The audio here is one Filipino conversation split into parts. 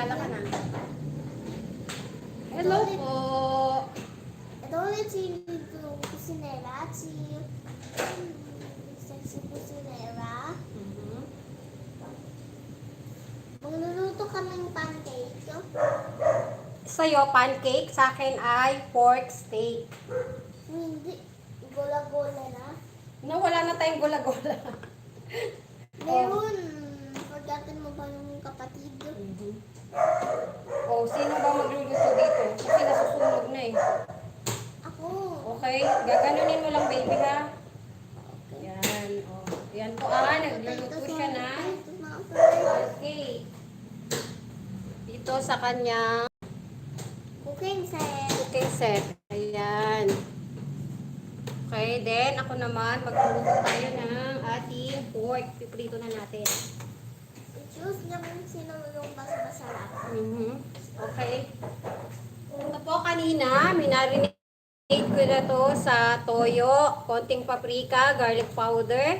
Magpakilala ka na. Hello po. Ito ulit si Kusinera at si Sexy Kusinera. Magluluto ka ng pancake. Sa'yo, pancake. Sa akin ay pork steak. Hindi. Gola-gola na. No, wala na tayong gula-gula. Meron. Forgotten mo ba yung kapatid? Oh, sino ba magluluto dito? Kasi nasusunog na eh. Ako. Okay, gaganunin mo lang baby ha. Yan, oh. Yan po nagluluto siya na. Okay. Dito sa kanya Cooking set. cooking set. Ayan. Okay, then ako naman magluluto tayo ng ating pork. Piprito na natin. I-choose niya kung sino yung mas masarap. Okay. Ito po kanina, minarinig ko na to sa toyo, konting paprika, garlic powder,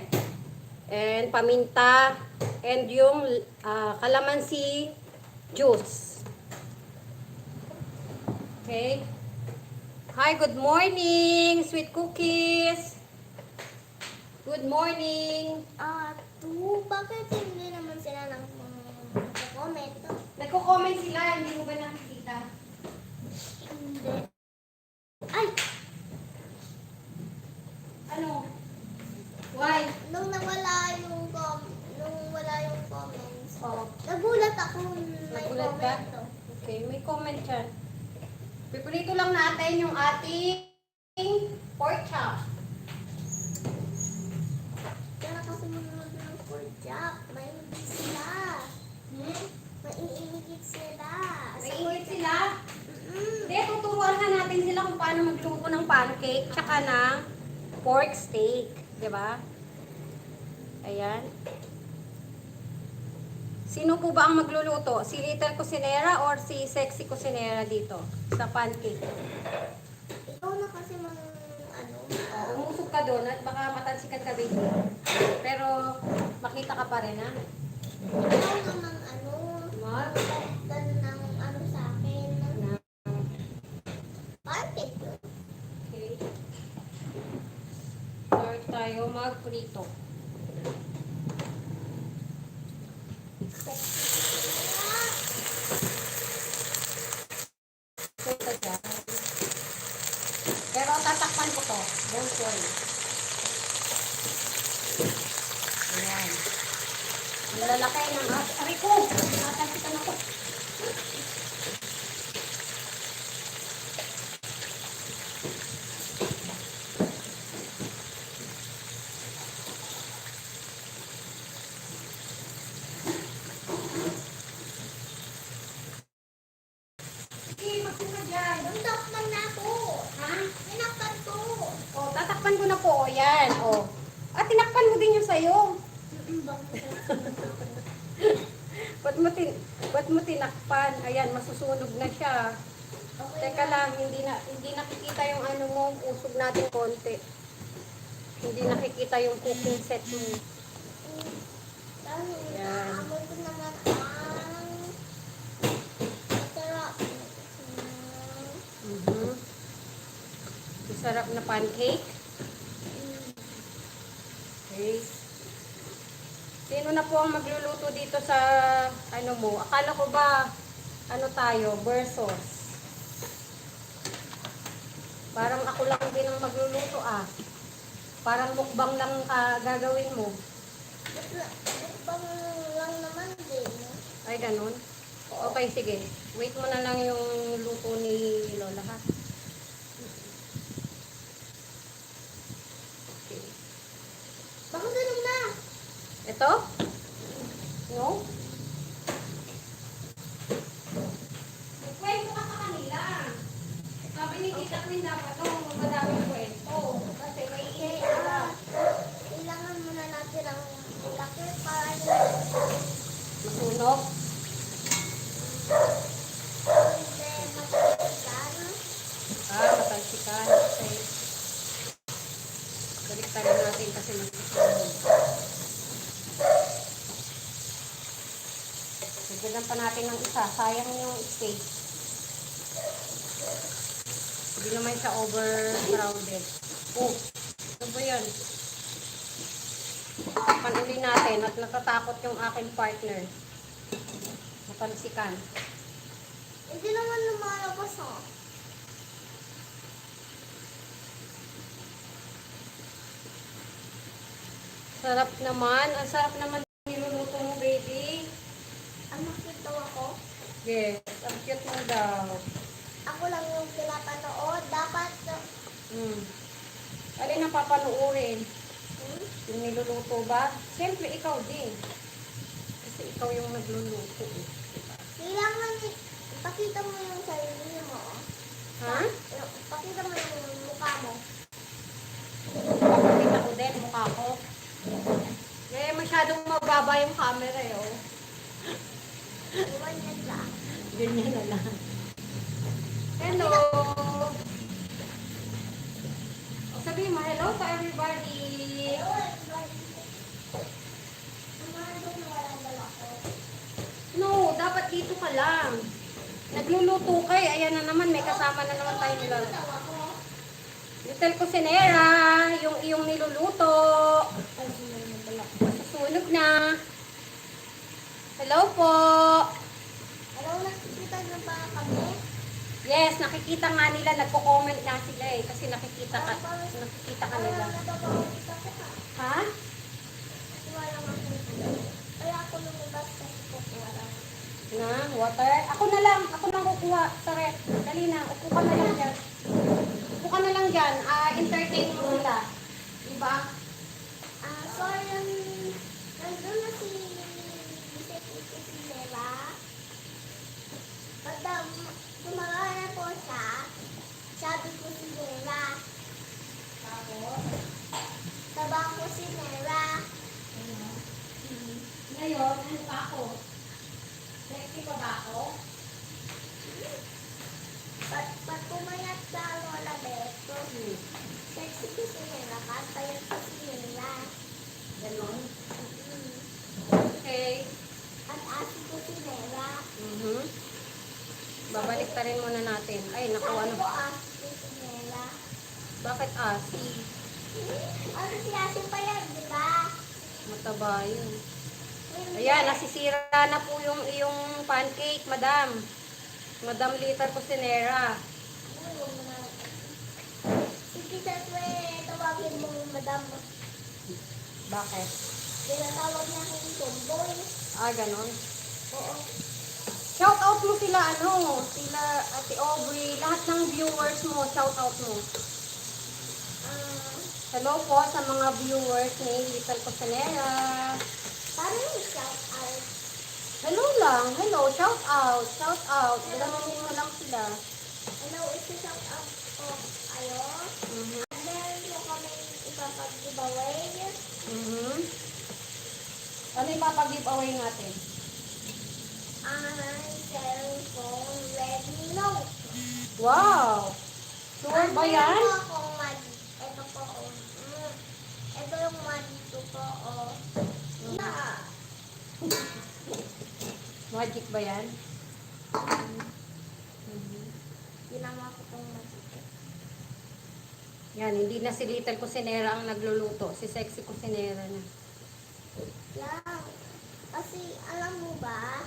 and paminta, and yung calamansi juice. Okay. Hi, good morning, sweet cookies. Good morning. Bakit hindi naman sila nang comment? Nagko-comment sila, hindi mo ba nakikita? Hindi. Ay! Ano? Why? Nung wala yung comments, Oh, nagulat ako may nagulat ka? comment to. Okay, may comment dyan. Pipilito lang natin yung ating pork chop. Kaya kasi manunod ng pork chop, may hindi sila. Maiinigit sila. Mainit sila. Mm-mm. Hindi, tuturuan na natin sila kung paano magluto ng pancake tsaka ng pork steak. Diba? Ayan. Sino po ba ang magluluto? Si Little Cusinera or si Sexy Cusinera dito sa pancake? Ikaw na kasi Umusog ka doon at baka matansikan ka baby. Pero makita ka pa rin ha. ikaw namang Mag? dan ng sa akin. Pancake yun. Okay. Start tayo magprito. Ito dyan. Pero tatakpan ko to. Don't worry. Ayan. Ang lalaki ng ari ko. Matansikan ako. Sige, magsuka dyan. Takpan na ako. Ha? Tinakpan ko. O, tatakpan ko na po. O, yan. O. At tinakpan mo din yung sayo. Ba't mo tinakpan? Ayan, masusunog na siya. Okay Teka lang, hindi nakikita yung ano mo, usog natin konti. Hindi nakikita yung cooking set mo. Yan. Naamoy ko naman ang masarap. Masarap na pancake. Okay. Sino na po ang magluluto dito sa ano mo? Akala ko ba ano tayo, versus. Parang ako lang din ang magluluto ah. Parang mukbang lang gagawin mo. Pang lang naman din. Ay, ganun. Okay, sige. Wait mo na lang yung luto ni Lola ha. Okay. Baka ganun na. Ito? No? Kwento ka sa kanila. Sabi ni Tita Queen dapat madaming kwento. Kasi may Kailangan muna natin ang laki para masunog. hindi matigitan. Matalsikan. Okay. Baliktarin natin kasi masunog. Bigyan pa natin ng isa. Sayang yung space. Hindi naman siya overcrowded. Oh, ano ba yan? Panuli natin at natatakot yung aking partner. Mapansikan. Hindi naman lumalabas oh. Sarap naman. Ang sarap naman niluluto mo, baby. Ang makita ako. Yes, ang cute mo daw. Ako lang yung pinapanood. Dapat, Alin ang papanuorin? hmm? Yung niluluto ba? Siyempre, ikaw din. Kasi ikaw yung nagluluto. Kailangan, ipakita mo yung sarili mo. Oh. Ha? Ipakita mo yung mukha mo. Pakita ko din, mukha ko. Eh, masyadong mababa yung camera eh, oh. Iwan niya lang. Ganyan na lang. Hello! O, sabihin mo, hello to everybody! Hello, everybody. Ang mga doon na walang dala ko. No, dapat dito ka lang. Nagluluto ka eh. Ayan na naman, may kasama na naman tayo nila. Ito ako. Little Cusinera, yung iyong niluluto. Ay, sino na dala ko? Masusunog na. Hello po! Hello, nakikita niyo ba kami? Yes, nakikita nga nila, nagko-comment na sila eh. Kasi nakikita ka nila. Napapawis ako ha. Ha? Wala nga ako. Kaya ako lumabas kasi kukuha lang. Na, water? Ako na lang kukuha sa ref. Dali na, upo ka na lang dyan. Upo ka na lang dyan, entertain mo sila. Diba? So, nandun na si Nela. Pag tumaga na po siya, sabi ko si Nela. Taba ko si Nela. Ngayon, ano pa ako? Sexy pa ba ako? Pag pumayat sa Lola Beto, sexy ko si Nela, payat ko si Nela. Ganon. Mm. Okay. At asi ko si Nela. Babalik ta rin muna natin. Ay, naku, Sabi ano? ko asi ko si Nela. Bakit asi? Ano si Asi pa yan, di ba? Mataba yun. Hindi. Ayan, nasisira na po yung iyong pancake, madam. Madam Little Cusinera. Sige, Saswe, tawagin mo, madam. Bakit? Tinatawag niya akong tomboy. Ganon. Oo. Shout out mo sila, sila Ate Aubrey, lahat ng viewers mo, shout out mo. Hello po sa mga viewers ni Little Cusinera. Paano yung shout out? Hello lang, hello, shout out, shout out. Ganonin mo lang sila. Ano, isa-shout out ko kayo? Meron mo kami ipapag-giveaway. Ano ipapag-giveaway natin? Cellphone Redmi Note. Wow! Sure ba yan? Meron po akong ito po, oh. Ito yung dito po, oh. Na. Magic ba yan? Ginawa ko pong magic. Yan, hindi na si Little Cusinera ang nagluluto. Si Sexy Cusinera na. Yan. Kasi, alam mo ba?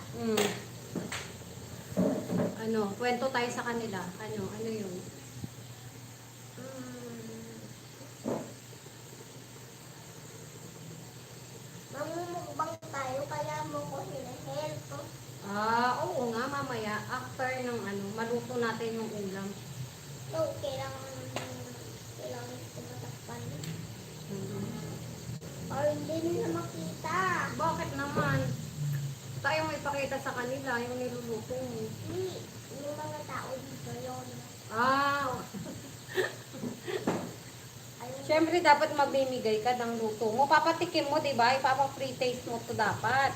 Ano, kwento tayo sa kanila. Ano yun? Mamumukbang tayo, kaya mo ko hinahelp. Oo nga, mamaya. After ng maluto natin yung ulam. So, kailangan ito matakpan. Or hindi nila makita. Bakit naman? Tayo may ipakita sa kanila yung niluluto mo. Hindi, yung mga tao dito yun. Ayun. Siyempre, dapat magbimigay ka ng luto mo. Papatikim mo, di ba? Ipapa-pre-taste mo to dapat.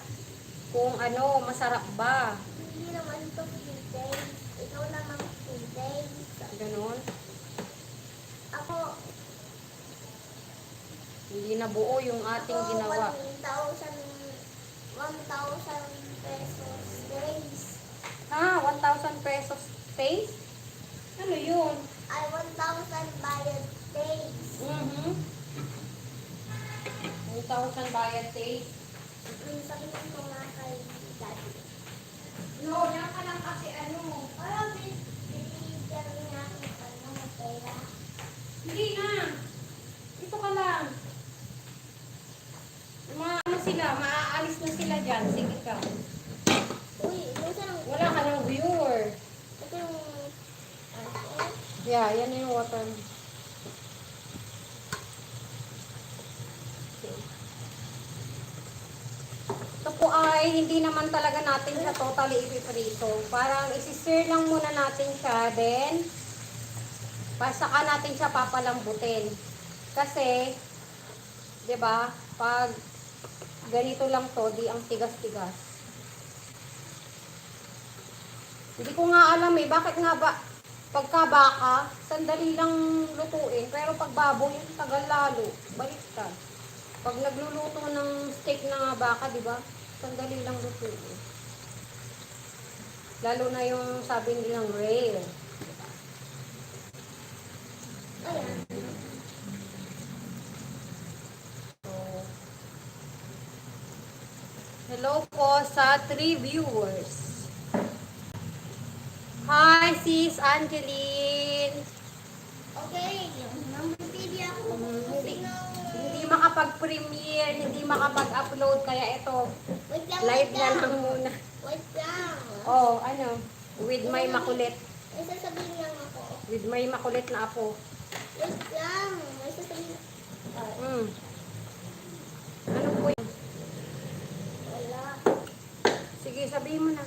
Kung masarap ba. Hindi naman ito free days. Ikaw naman free days. Ganon. Ako, Hindi na buo yung ating ginawa. 1,000 pesos 1,000 pesos space? Ano yun? Ay, 1,000 bayad days. 1,000 bayad days. Sabihin mo nga kay Daddy. No, yan ka lang kasi ano. Parang binibigyan niya ako ng pera. Hindi na. Ito ka lang. Ano sila, maaalis na sila dyan. Sige ka. Uy, minsan ang... Wala ka ng viewer. Ito yung... Yeah, yan yung water. Ito po ay hindi naman talaga natin siya totally ipiprito. Parang isi-sear lang muna natin siya, then saka natin siya papalambutin. Kasi, 'di ba? Pag ganito lang to, di ang tigas-tigas. Hindi ko nga alam bakit nga ba pagka baka, sandali lang lutuin, pero pag baboy, tagal lalo. Baliktad. Pag nagluluto ng steak na baka, di ba? Sandali lang lutuin. Lalo na yung sabi nilang rare. Ayan. So, hello po sa 3 viewers. Hi, sis Angeline. Okay, nambibili ako. Hindi makapag-premiere, hindi makapag-upload, kaya ito, Wait lang, live wait na lang. lang muna. Wait lang. Oh, ano, with my makulit. May sasabihin lang ako. With my makulit na apo. Wait lang. May sasabihin. Ano po yun? Wala. Sige, sabihin mo na.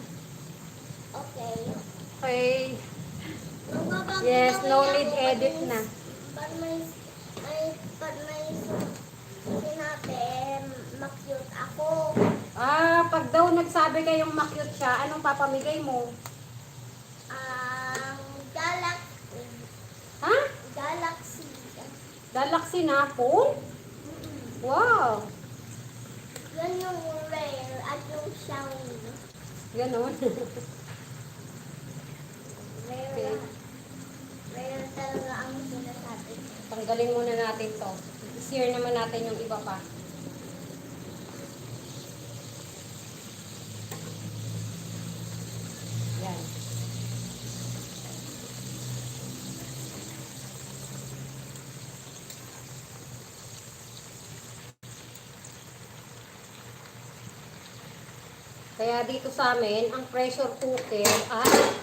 Okay. Okay. Magbabago Yes, daw no yan need ako edit pag na. pag may sinabi, ma-cute ako. Pag daw nagsabi kayong makyut siya, anong papamigay mo? Galaxy. Ha? Galaxy. Galaxy na phone? Wow! Yan yung rare at yung Xiaomi. Ganon. Rare Okay. lahat. Rare talaga ang sinasabi. Tanggalin muna natin to. I-sear naman natin yung iba pa. Yan. Kaya dito sa amin, ang pressure cooker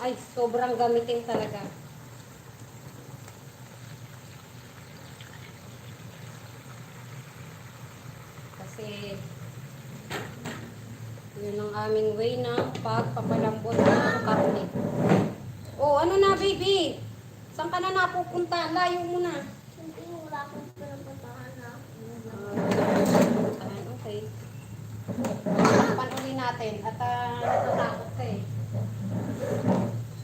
ay sobrang gamitin talaga. Kasi yun ang aming way ng pagpapalambot ng karne. Oh, ano na baby? Saan ka na napupunta? Layo mo na. Hindi, wala akong pinapuntahan na. Okay. Panuli natin at natatakot ka eh.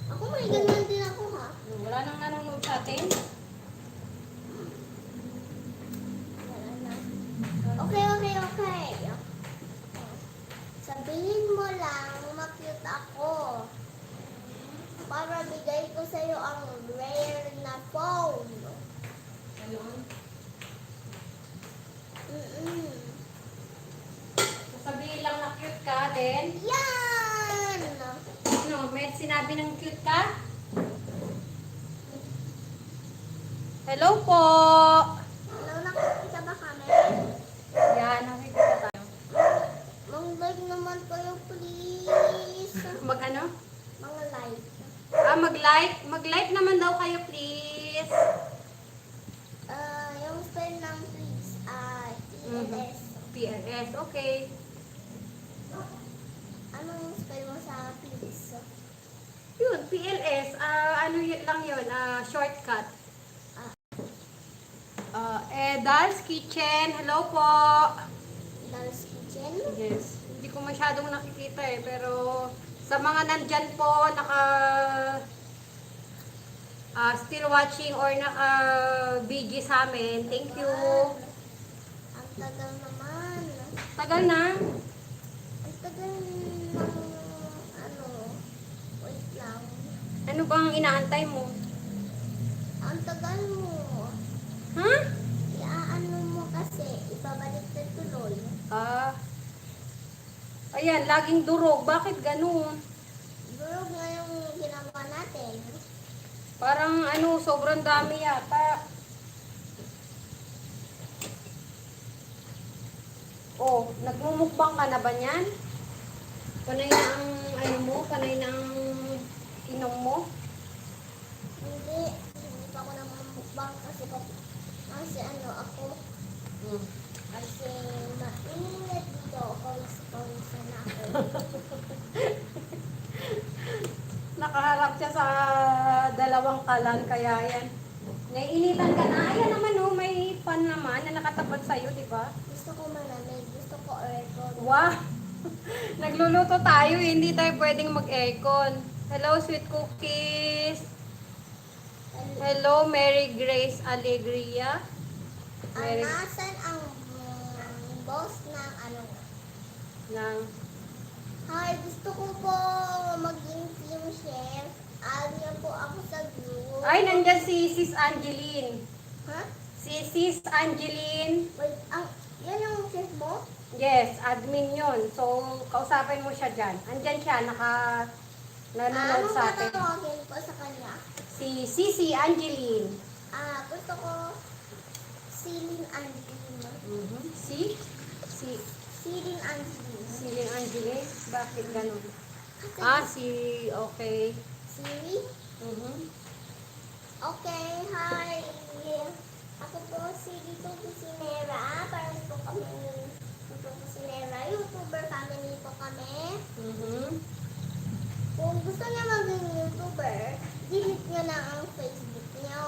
Ako may ganyan din ako ha. Wala nang nanonood sa atin. Wala na. Okay. Sabihin mo lang, ma-cute ako. Para bigay ko sa'yo ang rare na phone. Ganon. Sasabihin lang na cute ka, then Yan! ano, may sinabi ng cute ka? Hello po! Hello, nakikita ba kami? Yan, nakikita tayo. Mag-like naman kayo, please. Mag ano? Mga like. Mag-like? Mag-like naman daw kayo, please. Yung spell ng please, ELS. PLS, okay. Anong spell mo sa please? Yun, PLS, ano yun lang yun, shortcut. Edal's Kitchen, hello po. Dolls Kitchen? Yes, hindi ko masyadong nakikita eh, pero sa mga nandyan po, still watching or naka-BG sa amin, thank you. Ang tagal naman. Tagal na. Ang tagal ng, wait lang. inaantay mo? Ang tagal mo. Ha? Iaano mo kasi, ibabalik na tuloy. Ah. Ayan, laging durog. Bakit ganun? Durog nga yung ginawa natin. Parang ano, sobrang dami yata. Oh, nagmumukbang ka na ba niyan? Panay na ang ano mo? Panay na ang inom mo? Hindi pa ako naman mukbang kasi ano ako, Hmm. kasi mainit dito, pawis-pawisan na ako. Nakaharap siya sa dalawang kalan, kaya yan. Naiinitan ka na. Ayan naman oh, may fan naman na nakatapat sa'yo, di ba? Gusto ko malamig, gusto ko aircon. Wow! Nagluluto tayo, hindi tayo pwedeng mag-aircon. Hello, sweet cookies! Hello, Mary Grace Alegria. Mary Nasan ang boss ng ano? ng... Hi, gusto ko po maging team chef. Add niyo po ako sa group. Ay, nandyan si Sis Angeline. Ha? Si Sis Angeline. Wait, yan yung chef mo? Yes, admin yon. So, kausapin mo siya dyan. Andyan siya, nanonood Anong sa atin. tatawagin po sa kanya? Si Sisi Angeline. Gusto ko Celine Angeline. Si Celine Angeline. Siling Angeline. Bakit ganun? Kasi Okay. Siri? Okay, hi. Ako po si Lito Cusinera. Parang po kami Lito Cusinera. YouTuber family po kami. Kung gusto niya maging YouTuber, delete niyo na ang Facebook niyo.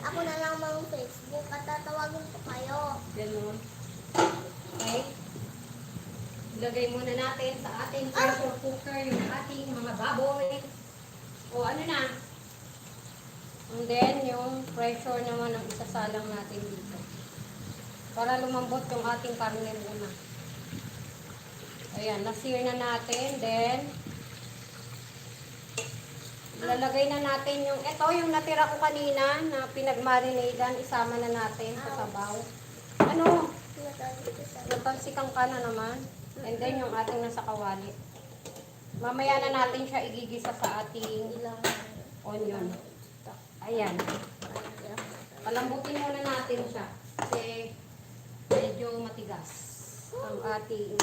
Ako na lang mang Facebook at tatawagin ko kayo. Ganun. Okay. Ilagay muna natin sa ating pressure cooker yung ating mga baboy. O ano na. And then, yung pressure naman ang isasalang natin dito. Para lumambot yung ating karne muna. Ayan, na-sear na natin. Then, lalagay na natin yung, yung natira ko kanina na pinagmarinadan, isama na natin sa sabaw. Ano? Natalsikan ka na naman. And then, yung ating nasa kawali. Mamaya na natin siya igigisa sa ating onion. Ayan. Palambutin muna natin siya. Kasi medyo matigas ang ating...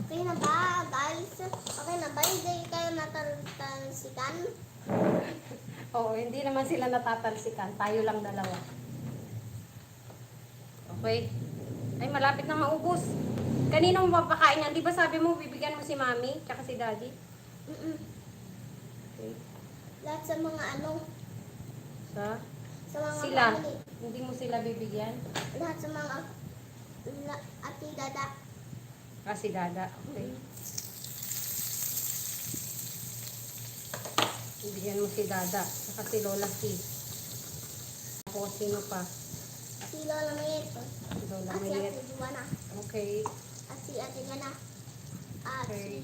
Okay na ba, guys? Okay na ba? Hindi kayo natalsikan? Oo, hindi naman sila natatalsikan. Tayo lang dalawa. Okay. Ay, malapit na maubos. Kanino mo papakain yan? Di ba sabi mo, bibigyan mo si Mami, tsaka si Daddy? Okay. Lahat sa mga ano, sa mga Sila. family. Hindi mo sila bibigyan? Lahat sa mga ati dada. Si Dada. Okay. Bibigyan mo si Dada, tsaka si Lola C. Ako, sino pa? Si Lola Mayet. Lola At si Mayet. Ate Juana. Okay. At si Ate Gana. At Okay.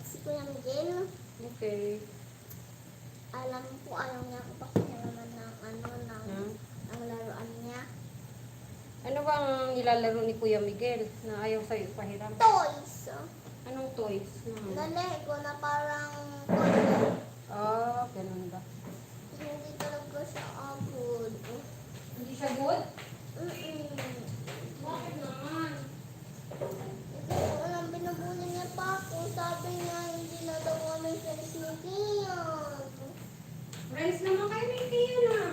si Kuya Miguel. Okay. Alam ko, ayaw niya ako pakinalaman ng ano, ng laruan niya. Ano bang nilalaro ni Kuya Miguel na ayaw sa'yo ipahiram? Toys. Anong toys? Lalego na parang toy. Ganun ba? Hindi talaga siya good. Hindi siya good? Bakit naman? Ito, walang binubuli niya pa ako. Sabi niya, hindi na daw kami friends ni Kian. Friends naman kayo ni Kian ah.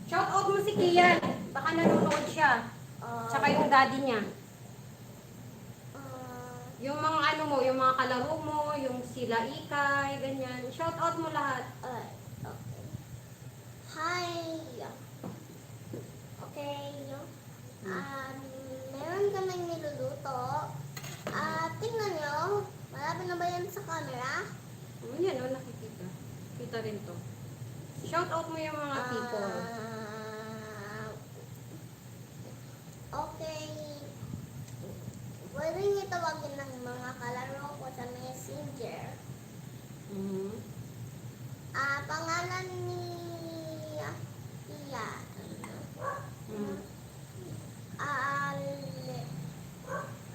Shout out mo si Kian. Baka nanonood siya. Tsaka yung daddy niya. Yung mga ano mo, yung mga kalaro mo, yung sila Ikay, ganyan. Shout out mo lahat. Okay. Hi. Okay. Meron kaming niluluto. Tingnan nyo. Malapit na ba yan sa camera? Yan o, nakikita. Kita rin to. Shout out mo yung mga people. Okay. Pwede niyo tawagin ng mga kalaro ko sa Messenger. Pangalan ni Ian. Hmm.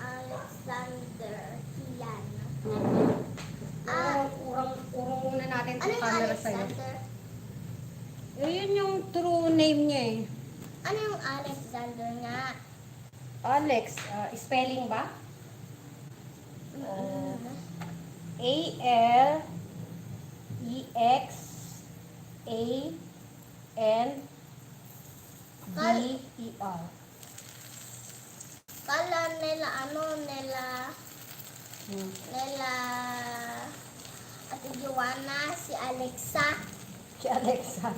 Alexander Ian. Urong muna natin Ano sa yung camera sa'yo. Alexander? Yun yung true name niya eh. Ano yung Alexander nga? Alex, spelling ba? Alexander. Kala nila nila Ate Joanna, si Alexa. Si Alexa.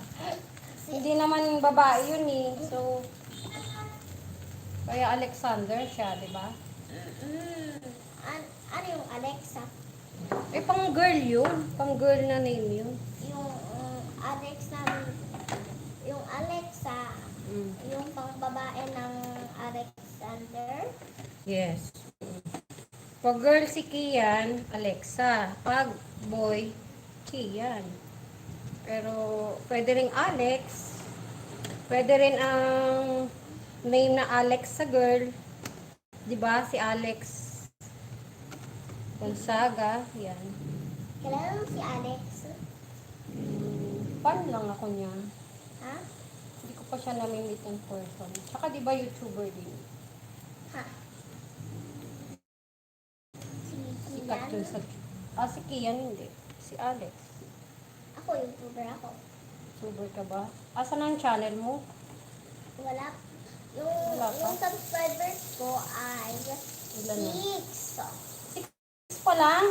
Hindi naman babae yun eh. So, kaya Alexander siya, di ba? Ano yung Alexa? Eh, pang girl yun. Pang girl na name yun. Yung Alexa, yung Alexa, yung pang babae ng Alexander. Yes. Pag girl si Kian, Alexa. Pag boy, Kian. Pero pwede ring Alex. Pwede rin ang name na Alex sa girl. 'Di ba? Si Alex Gonzaga, yan. Kilala mo si Alex? Fan lang ako niya. Ha? Hindi ko pa siya namimit in person. Tsaka 'di ba YouTuber din? Ha? Si Sikat Kian? yun sa... si Kian hindi. Si Alex. Ako, YouTuber ako. YouTuber ka ba? Asan ang channel mo? Wala. Wala pa? Yung subscribers ko ay Ilan na? 6. 6 pa lang?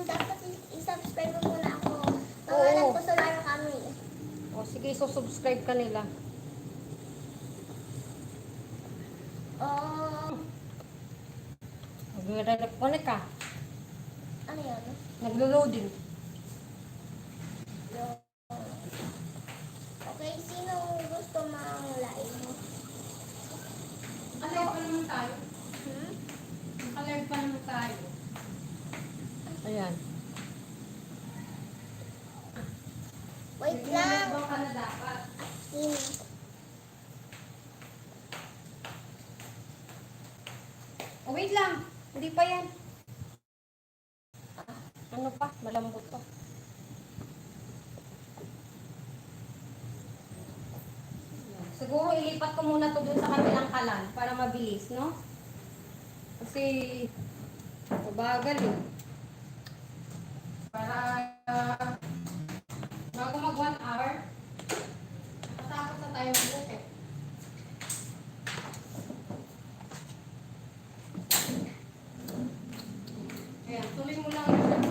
Dapat i-subscribe mo muna ako. Oo. Pangalan ko sa Lara kami. O sige, so subscribe ka nila. Nagre-reconnect ka. Ano yun? Naglo-loading. Okay, sino gusto mang live mo? Naka-live pa naman tayo. Naka-live pa naman tayo. Ayan. Wait lang. Nag-live ka na dapat. Sino? Oh, wait lang. Hindi pa yan. Ano pa? Malambot pa. Siguro ilipat ko muna to dun sa kabilang kalan para mabilis, no? Kasi mabagal eh. Para bago mag 1 hour, nakatapos na tayo magluto. Ayan, tuloy mo lang.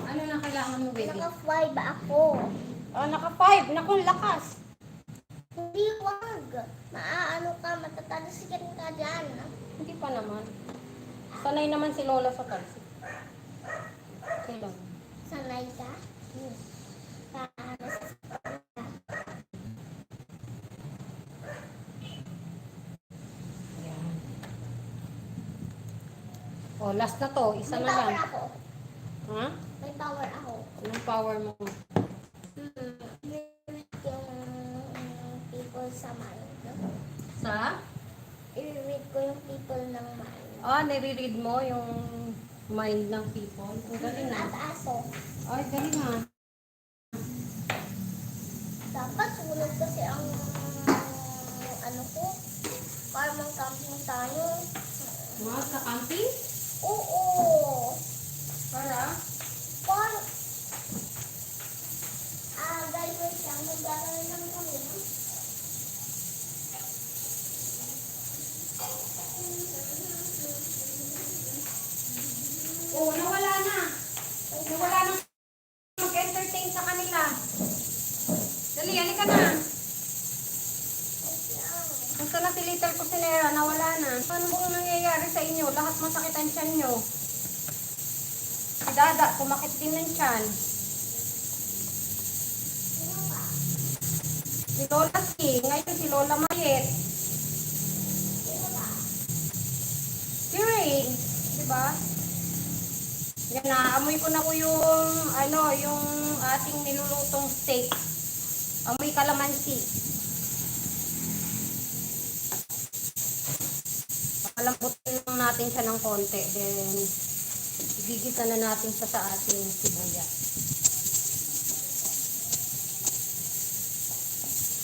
Ano na kailangan mo, baby? Naka-5 ako. Naka-5. Naku, lakas. Hindi, wag. Maaano ka, matatalsikan ka dyan. Hindi pa naman. Sanay naman si Lola sa talsik. Okay lang. Sanay ka? Yes. Paano? Ayan. Oh, last na to. Isa May na power lang. ako. Ha? May power ako. Anong power mo? Yung people sa mind. Sa? I-read ko yung people ng mind. Nire-read mo yung mind ng people. Ang galing At na. aso. Ay, galing na. Dapat sunod kasi ang ano ko. Para mang camping tayo. Mga sa camping? Oo. Para? Para. Guys, wait lang. Magdaralan lang kami. No? Oh, nawala na. Nawala na mag-entertain sa kanila. Dali, halika na. Gusto na si Little Cusinera, nawala na. Ano bang nangyayari sa inyo? Lahat masakit ang tiyan nyo. Si Dada, kumakit din ng tiyan. Si Lola Si, ngayon si Lola Mayet. Si Rain, diba? Yan, naamoy ko na ko yung, yung ating nilulutong steak. Amoy kalamansi. Palambutin lang natin siya ng konti. Then, igigisa na natin siya sa ating sibuyas.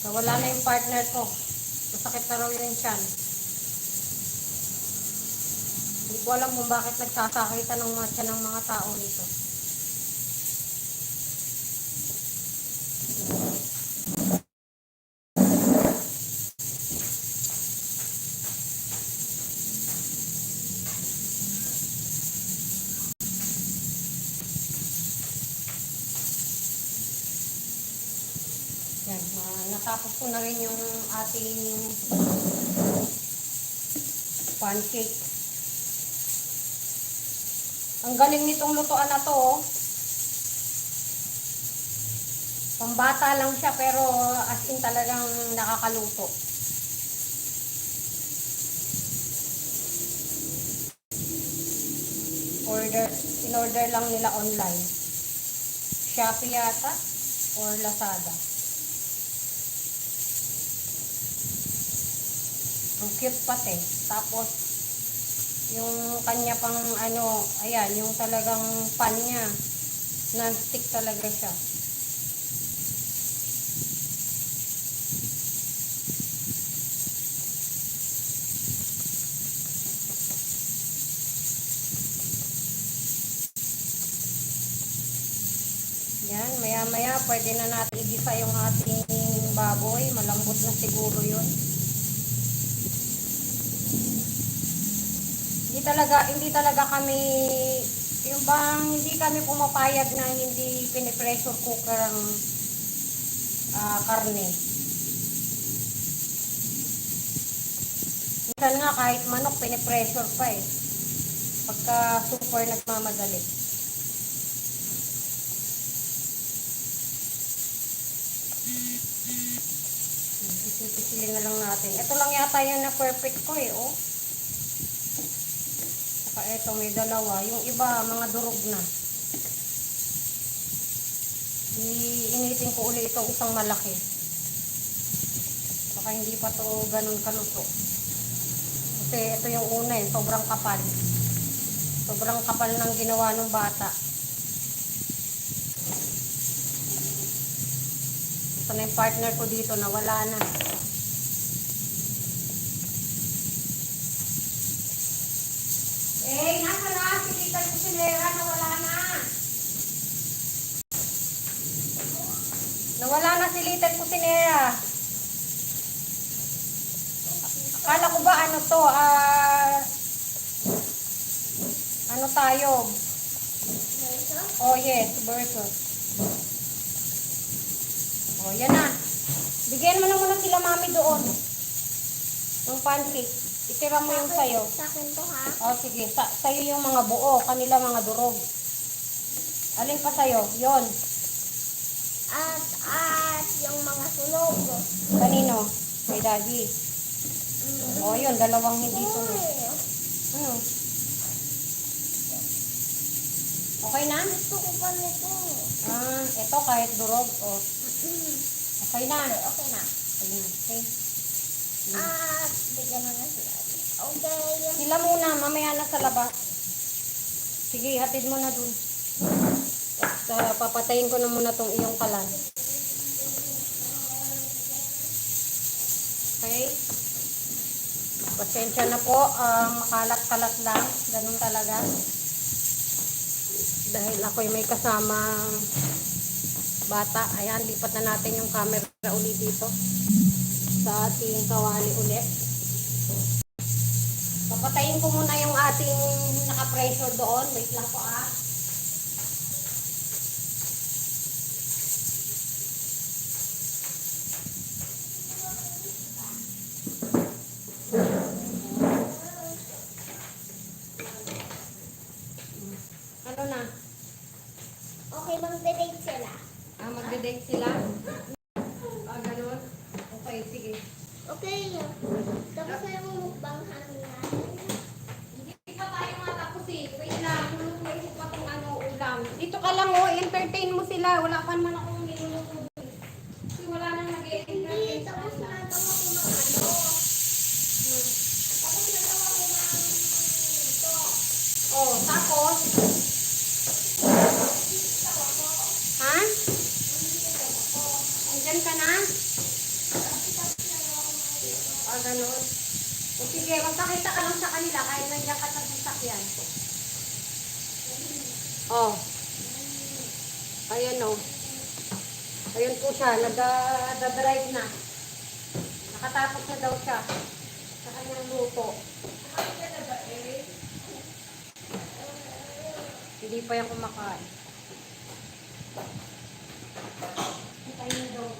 Nawala na yung partner ko. Masakit na raw yun siyan. Hindi ko alam kung bakit nagsasakitan ng mga tiyan ng mga tao nito. Yan, natapos ko na rin yung ating pancake. Ang galing nitong lutuan na to, oh. Pambata lang siya pero as in talagang nakakaluto. In-order lang nila online. Shopee yata or Lazada. Ang cute pati. Tapos, yung kanya pang ayan, yung talagang pan niya. Non-stick talaga siya. Yan, maya-maya pwede na natin igisa yung ating baboy. Malambot na siguro yun. Hindi talaga kami, yung bang hindi kami pumapayag na hindi pinipressure cooker ang karne. Minsan nga kahit manok pinipressure pa eh. Pagka super nagmamadali. Pisil-pisilin na lang natin. Ito lang yata yung na perfect ko eh, oh. Ito may dalawa. Yung iba, mga durog na. Iinitin ko ulit itong isang malaki. Baka hindi pa to ganun kaluto. Kasi ito yung una eh. Sobrang kapal. Sobrang kapal ng ginawa ng bata. Ito na yung partner ko dito na wala na. Nasa na si Little Kusinera, nawala na. Nawala na si Little Kusinera. Akala ko ba ano to, ano tayo? Oh yes, versus. Oh, yan na. Bigyan mo na muna sila mami doon. Yung pancake. Itira mo yung sayo. Sa akin to ha? O, sige. Sayo yung mga buo. Kanila mga durog. Alin pa sayo? Yon. At yung mga sunog. Kanino? Kay daddy. O, yun. Dalawang hindi sunog. Ano? Okay na? Gusto ko pa nito. Ito kahit durog. O. Okay na. Okay na. Okay na. Okay. At bigyan mo na sila. Okay. Sila muna. Mamaya na sa labas. Sige, hatid mo na dun. At papatayin ko na muna tong iyong kalan. Okay? Pasensya na po. Makalat-kalat lang. Ganun talaga. Dahil ako'y may kasamang bata. Ayan, lipat na natin yung camera ulit dito. Sa ating kawali ulit. Papatayin ko muna yung ating naka-pressure doon. Wait lang po Ano na? Okay, magde-date sila. Magde-date sila? Ganun? Okay, sige. Okay. Tapos na yung mukbang hangin natin. Hindi pa tayo matapos eh. Wait lang. may pa kung ano ulam. Dito ka lang oh, entertain mo sila. Wala pa naman akong niluluto. Kasi wala nang Hindi, nag-entertain sa tapos kanila. na daw ako ng ano. Tapos na daw ako ng ito. Oh, tapos? Ha? Andyan ka na? Ah, ganun. O sige, magpakita ka lang sa kanila kahit nandiyan ka sa sasakyan. Oh. Ayan oh. Ayun po siya, nag-drive na. Nakatapos na daw siya sa kanyang luto. Hindi pa yan kumakain. Hintayin niyo daw.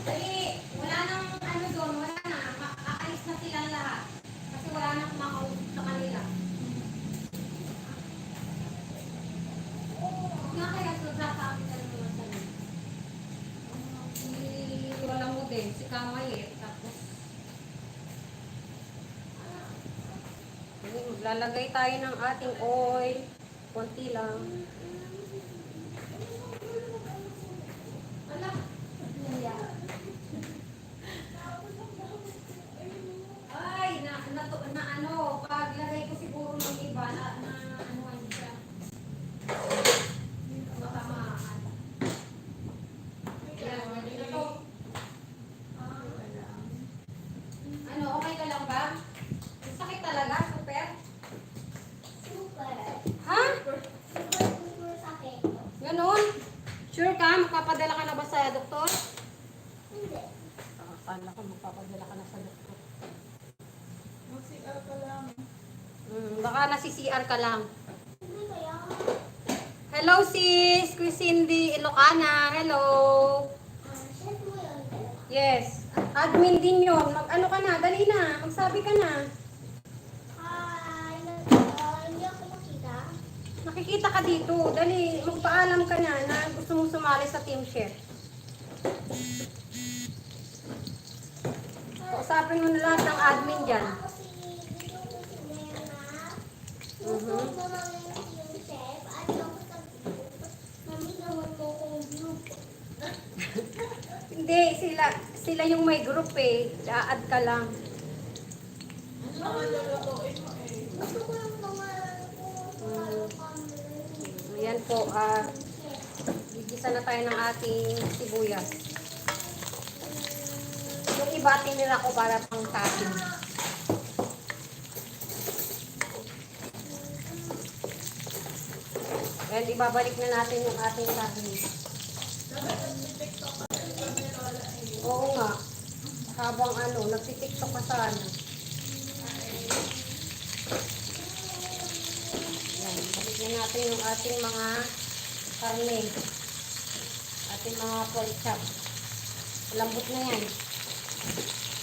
Dali, wala nang ano doon, wala na. Aalis na silang lahat. Kasi wala nang kumakausap sa kanila. Huwag nga kaya sasabi ka naman sa nila. Si wala mo din, si Kamay tapos maglalagay tayo ng ating oil. Konti lang. Ala, ay, na ano, paglagay ko siguro ng iba na ano siya. Baka maahan. Yan, dito to. Ano, okay ka lang ba? Ang sakit talaga, super. Super. Ha? Super sakit. Ganon? Sure ka? Magpapadala ka na ba sa doktor? Hindi. Akala ko magpapadala ka na sa doktor. Mag-CR ka lang. Baka nasi-CR ka lang. Hindi kaya. Hello sis, Kuya Cindy Ilocana. Hello. Chef mo yun. Yes. Admin din yun. Mag-ano ka na? Dali na. Magsabi ka na. Hi. Hindi ako makita. Nakikita ka dito. Dali. Magpaalam ka na na gusto mong sumali sa team chef. Kausapin mo na lahat ng admin dyan. Ako si dito ko si Nena. Susunod mo lang yung chef. At ako sa group. Mami naman mo kong group. Hindi, sila yung may group eh. I-add ka lang. Ano naman lulutuin mo eh? Gusto ko yung mga kami. Ayan po, gigisa na tayo ng ating sibuyas. Yung iba tinira ko para pang topping. And ibabalik na natin yung ating karne. Oo nga. Habang ano, nagtitiktok ka sana. Yan, balik na natin yung ating mga karne. Ating mga pork chop. Lambot na yan.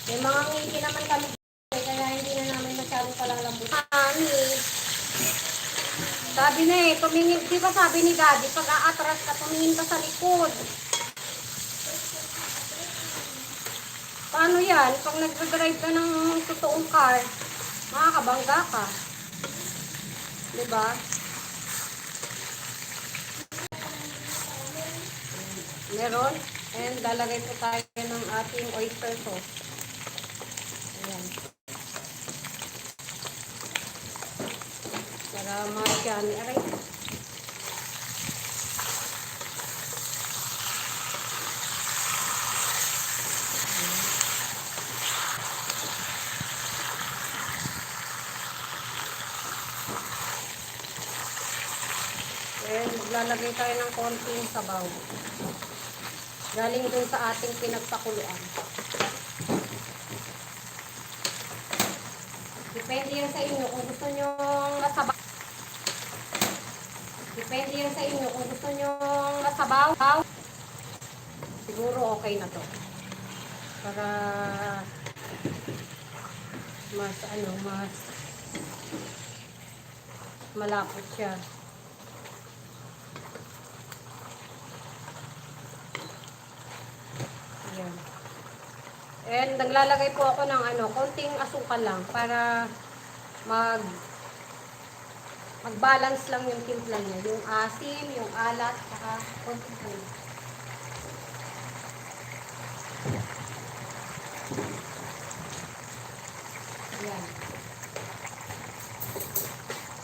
May mga ngiti naman kami kaya hindi na namin masyadong palalambot. Sabi na eh, tumingin, di ba sabi ni Daddy, pag aatras ka, tumingin ka sa likod. Paano yan? Pag nag-drive ka ng totoong car, makakabangga ka. Diba? Meron. And lalagay po tayo ng ating oyster sauce. Ayan. Para ma-yan. Aray. And maglalagay tayo ng konting sabaw. Galing dun sa ating pinagpakuluan. Depende yan sa inyo kung gusto nyo masabaw. Depende yan sa inyo kung gusto nyo masabaw. Siguro okay na to. Para mas mas malapot siya. Ayan. And naglalagay po ako ng konting asukal lang para mag-balance lang yung timpla niya. Yung asim, yung alat, saka konting tamis. Ayan.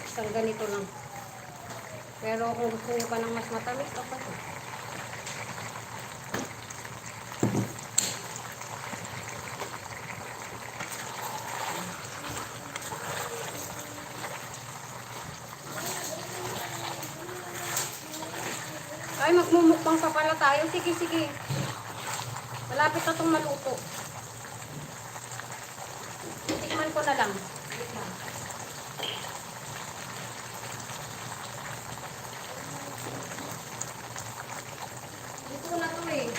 Isang ganito lang. Pero kung gusto niyo pa ng mas matamis, okay. Ay, magmumukbang pa pala tayo. Sige, sige. Malapit na itong maluto. Tikman ko na lang. Wait lang. Luto na ito eh.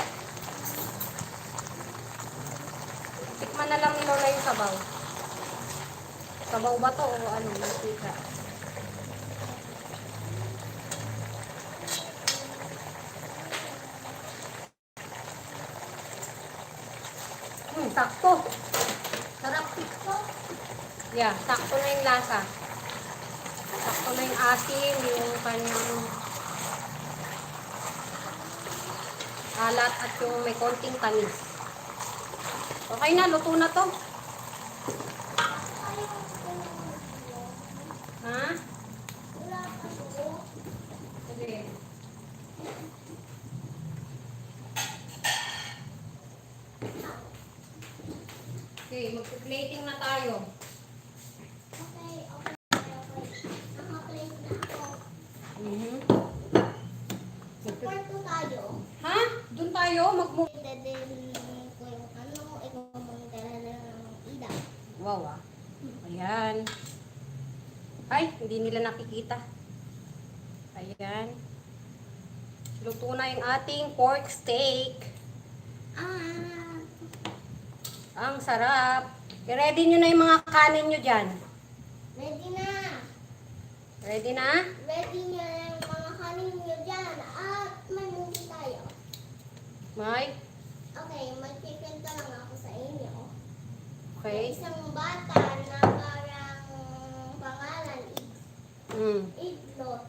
Tikman na lang ni Lola yung sabaw. Sabaw ba to o ano? Mantika. Sakto. Sarap ito. Yeah, sakto na yung lasa. Sakto na yung asim, yung kanyang alat at yung may konting tamis. Okay na, luto na to. Ha? Sige. Okay, mag-plating na tayo. Okay, okay. Naka-plate na ako. Kwarto tayo. Ha? Doon tayo? Dadalhin ko yung ikaw magdala ng ida. Wow ah. Ayan. Ay, hindi nila nakikita. Ayan. Luto na yung ating pork steak. Ang sarap. I-ready nyo na yung mga kanin nyo dyan. Ready na. Ready na? Ready na yung mga kanin nyo dyan. At may movie tayo. May? Okay, magkikwento lang ako sa inyo. Okay. May isang bata na parang pangalan Iglot.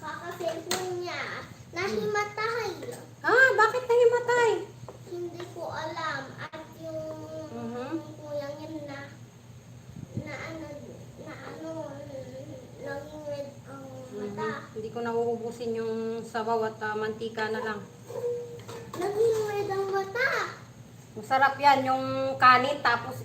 Kaka-cellphone niya. Nahimatay. Ah, bakit nahimatay? Hindi ko alam. At yung kuya niya naging red ang mata. Hindi ko nauubusin yung sabaw at mantika na lang. Naging red ang mata. Masarap yan, yung kanin, tapos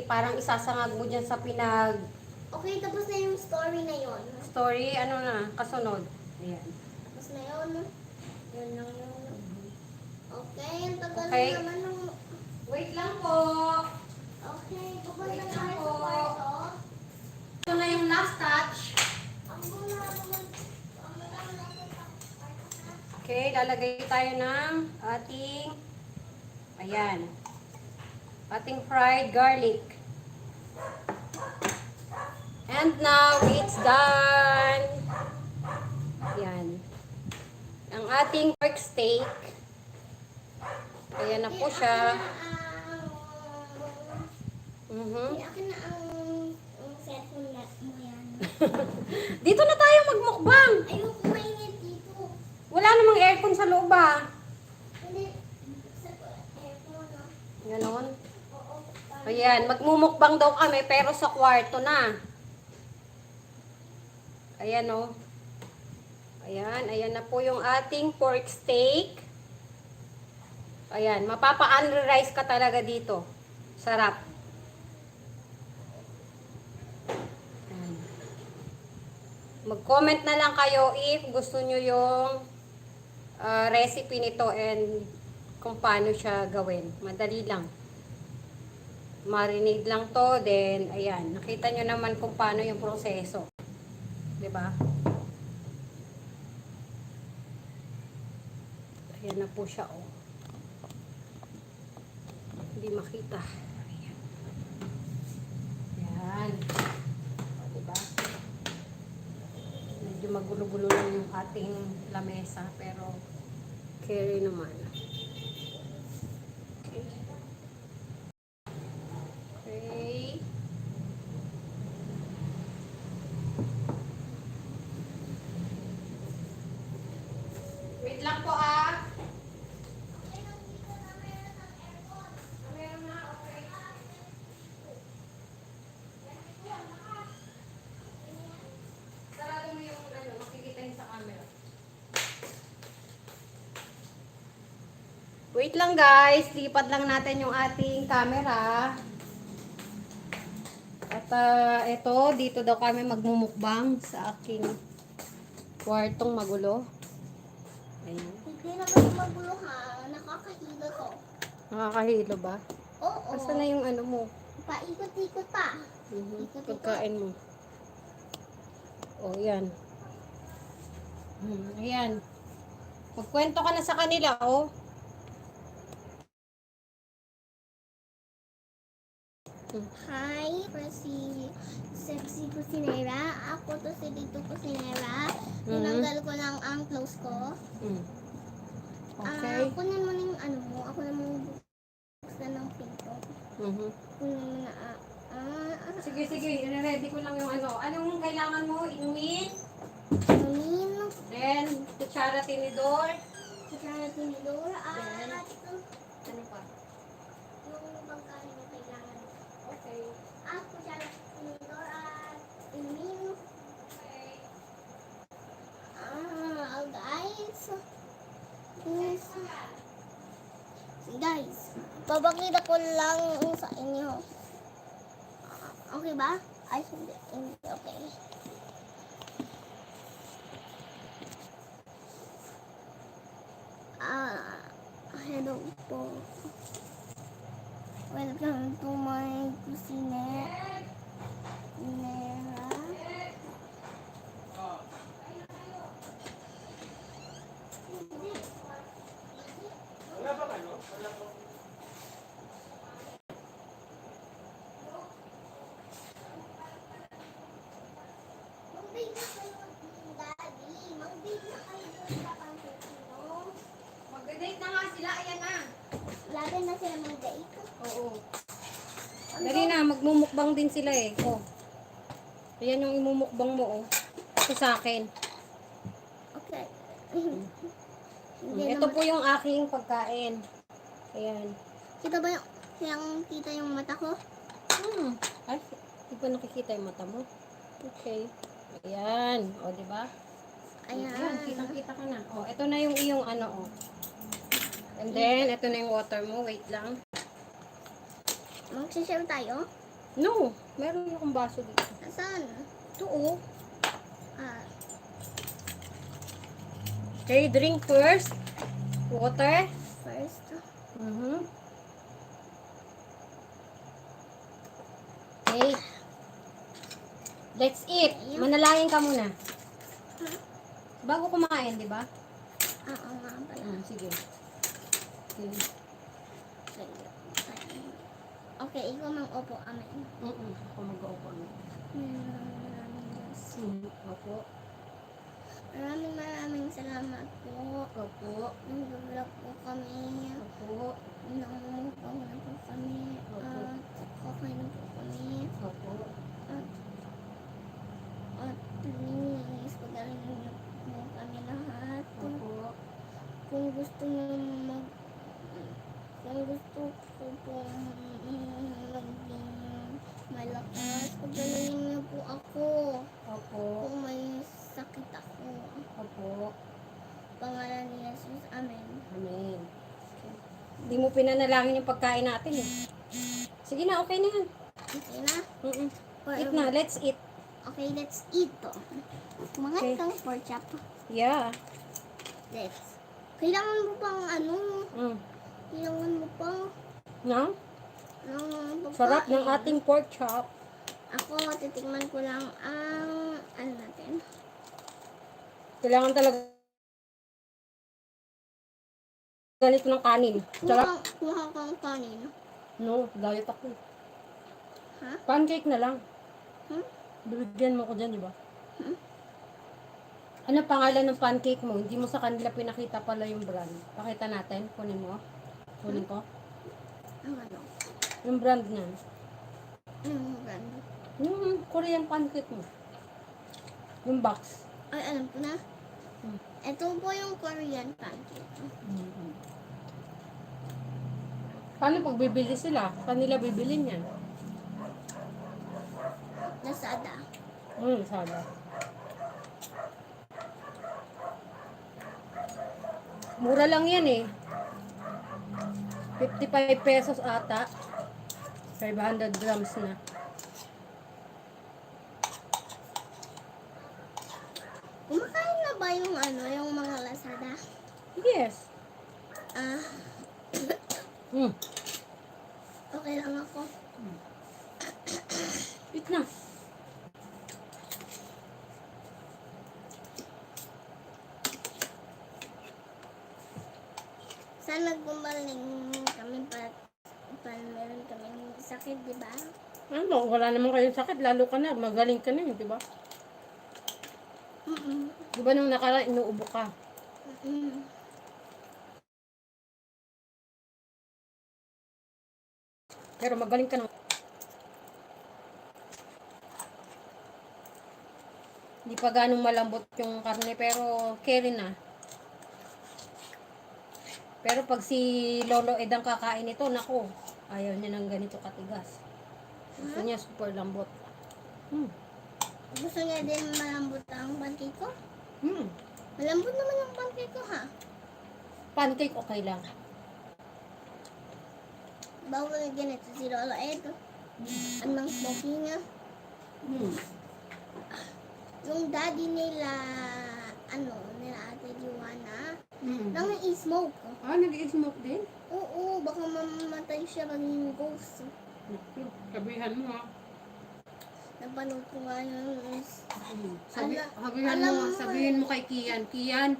parang isasangag mo dyan sa Okay, tapos na yung story na yon. story, ano na, kasunod. Ayan. Tapos na yun. Yun lang yun. Okay, ang tagal Okay. naman ng... Wait lang po. Okay, pupunta Wait na lang tayo po. sa kwarto. Ito na yung last touch. Okay, lalagay tayo ng ating fried garlic. And now, it's done. Yan. Ang ating pork steak. Ayan na po siya. Akin na ang cellphone na mo yan. Dito na tayo magmukbang. Ayoko mainit dito. Wala namang aircon sa loob ah. Hindi. Sa aircon na. Ganon. Oo. Ayan, magmumukbang daw kami pero sa kwarto na. Ayan o. Ayan, ayan na po yung ating pork steak. Ayan, mapapa-unri-rice ka talaga dito. Sarap. Ayan. Mag-comment na lang kayo if gusto nyo yung recipe nito and kung paano siya gawin. Madali lang. Marinate lang to, then ayan, nakita nyo naman kung paano yung proseso. 'Di ba? Ayan na po siya, oh. Hindi makita. Ayan. Ayan. O, 'di ba? Medyo magulo-gulo lang yung ating lamesa, pero carry naman. Wait lang guys, lipat lang natin yung ating camera. At ito, dito daw kami magmumukbang sa aking kwartong magulo. Ayun. Hindi naman magulo ha. Nakakahilo to. Nakakahilo ba? Oo. Basta na yung ano mo. Paikot-ikot pa. Pagkain mo. O, yan. Ayan. Magkwento ka na sa kanila, oh. Hi, si Sexy Cusinera. Ako to si Dito Cusinera. Tinanggal ko lang ang clothes ko. Okay. Kunin mo na yung ano mo. Ako na buksan ng pinto. Kunin mo na. Sige, ready ko lang yung ano. Anong kailangan mo? Inumin? Kunin. Then, kutsara, tinidor. Saka tinidor. Then, Ito. ano pa? Yung pagkain na kailangan. Okay. Kutsara, tinidor at inumin. Okay. Guys. Guys, papakita ko lang sa inyo. Okay ba? Ay, hindi. Hindi okay. Hello po. Welcome to my kusina. Mag-date na nga sila. Ayan na. Lagi na sila mag-date. Oo. Dali na, magmumukbang din sila eh. Oh. Ayan yung imumukbang mo, oh. Ito sa akin. Okay. Hindi Ito naman. po yung aking pagkain. Ayan. Kita ba kita yung mata ko? Ay, di ba nakikita yung mata mo? Okay. Ayan. O, di ba? Ayan. Kitang-kita ka na. O, ito na yung iyong ano, o. And then, ito na yung water mo. Wait lang. Mag-share tayo? No. Meron akong baso dito. Nasaan? Ito, o. Ah, Okay, drink first. Water. first. Okay. Let's eat. Manalangin ka muna. Bago kumain, di ba? Oo nga pala. Sige. Okay. Okay, ikaw mang opo amin. Ako mag-opo. Opo. Maraming salamat po. Opo. Nag-vlog po kami. Opo. Nangungupang na po kami. Opo. Okay na po kami. Opo. At please, pag-alin niyo po kami lahat. Opo. Kung gusto mo kung gusto ko po maging malakas, pag-alin niyo po ako. Opo. Kung may sakit ako. Opo. Pangalan ni Jesus. Amen. Amen. Hindi mo pinanalangin yung pagkain natin eh. Sige na, okay na yan. Okay na? Eat na, let's eat. Okay, let's eat to. Mga Okay. itong pork chop. Yeah. Let's. Kailangan mo pang ano? Kailangan mo pang No? pagkain. Sarap ng ating pork chop. Ako, titikman ko lang ang ano natin. Kailangan talaga ganito ng kanin. Sarap. Kuha kang kanin. No, diet ako. Ha? Pancake na lang. Bibigyan mo ko dyan, di ba? Ano pangalan ng pancake mo? Hindi mo sa kanila pinakita pala yung brand. Pakita natin. Kunin mo. Kunin ko. Ang ano? Yung brand niyan. Brand. Yung Korean pancake mo. Yung box. Ay, alam ko na. Ito po yung Korean pancake. Paano pag bibili sila? Kanila bibili niyan. Lazada. Sada. Mura lang yan eh. ₱55 ata. 500 grams na. Kumakain na ba yung yung mga Lazada? Yes. Ah, Hmm. okay lang ako. Eat na. Sana gumaling kami pa meron kaming sakit, di ba? Ano, wala naman kayong sakit. Lalo ka na. Magaling ka na yun, di ba? Di ba nung nakaraan, inuubo ka? Pero magaling ka na. Hindi pa ganong malambot yung karne, pero carry na. Pero pag si Lolo Ed ang kakain ito, nako, ayaw niya ng ganito katigas. Gusto niya super lambot. Gusto niya din malambot ang pancake ko? Hmm. Malambot naman ang pancake ko, ha? Pancake okay lang. Bawal ganito si Lolo Ed. Anong smoking niya? Hmm. Yung daddy nila, nila Ate Joanna, Hmm. nang-i-smoke. Ah, nag-i-smoke din? Oo, baka mamatay siya maging ghost. Sabihan mo ha. Napanood ko nga yun. Sabihin mo kay Kian. Kian,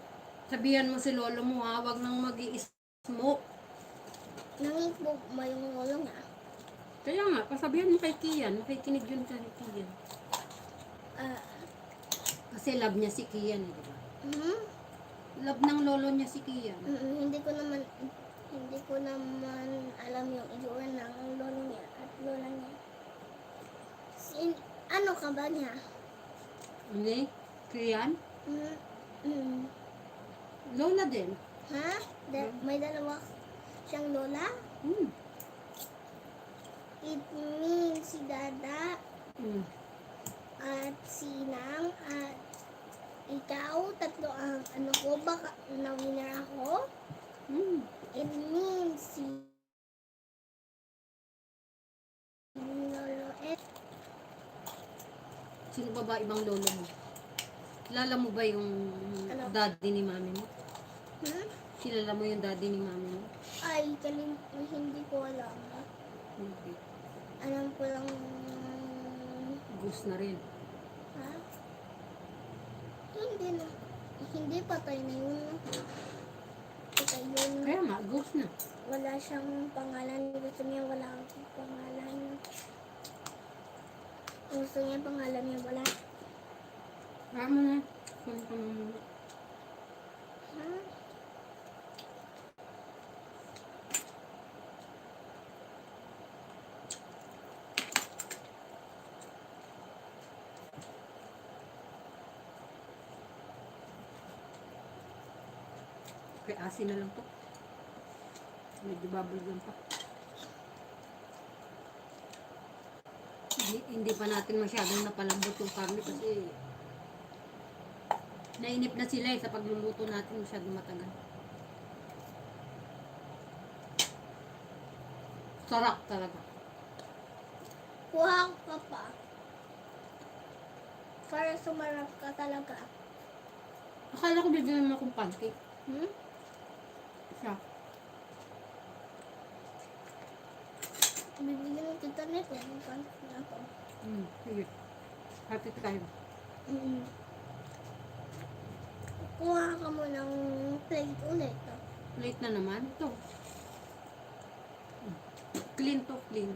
sabihan mo si Lolo mo ha, wag nang mag-i-smoke. Nang-i-smoke mo yung lolo nga. Kaya nga, pasabihan mo kay Kian. Makikinig yun kay Kian. Kasi love niya si Kian, di ba? Love ng lolo niya si Kian. Hindi ko naman alam yung itsura ng lolo niya at lola niya. Ano ka ba niya? Hindi? Kian? Lola din. Ha? May dalawa siyang lola? It means si Dada at Sinang at ikaw, tatlo ang ko, baka na-winner ako. It means si Lolo Ed. Sino ba ba ibang lolo mo? Kilala mo ba yung Ano? daddy ni mami mo? Hmm? Kilala mo yung daddy ni mami mo? Ay, hindi ko alam. Okay. Alam ko lang, Ghost na rin. ha? Hindi patay na yun. Patay yun. Kaya nga, ghost na. Wala siyang pangalan. Gusto niya wala akong pangalan. Gusto niya pangalan niya wala. Kaya mo na. Kunin ko muna. Ha? Okay, asin na lang to. Medyo bubblegum pa. Hindi pa natin masyadong napalambot yung karne kasi nainip na sila sa pagluluto natin masyadong matagal. Sarap talaga. Kuha ka pa. Para sumarap ka talaga. Akala ko bibigyan mo akong pancake. Siya. Bibigyan kita nito. Ako. Sige. Happy tayo. Kuha ka mo ng plate ulit. Plate na naman. Ito. Clean to clean.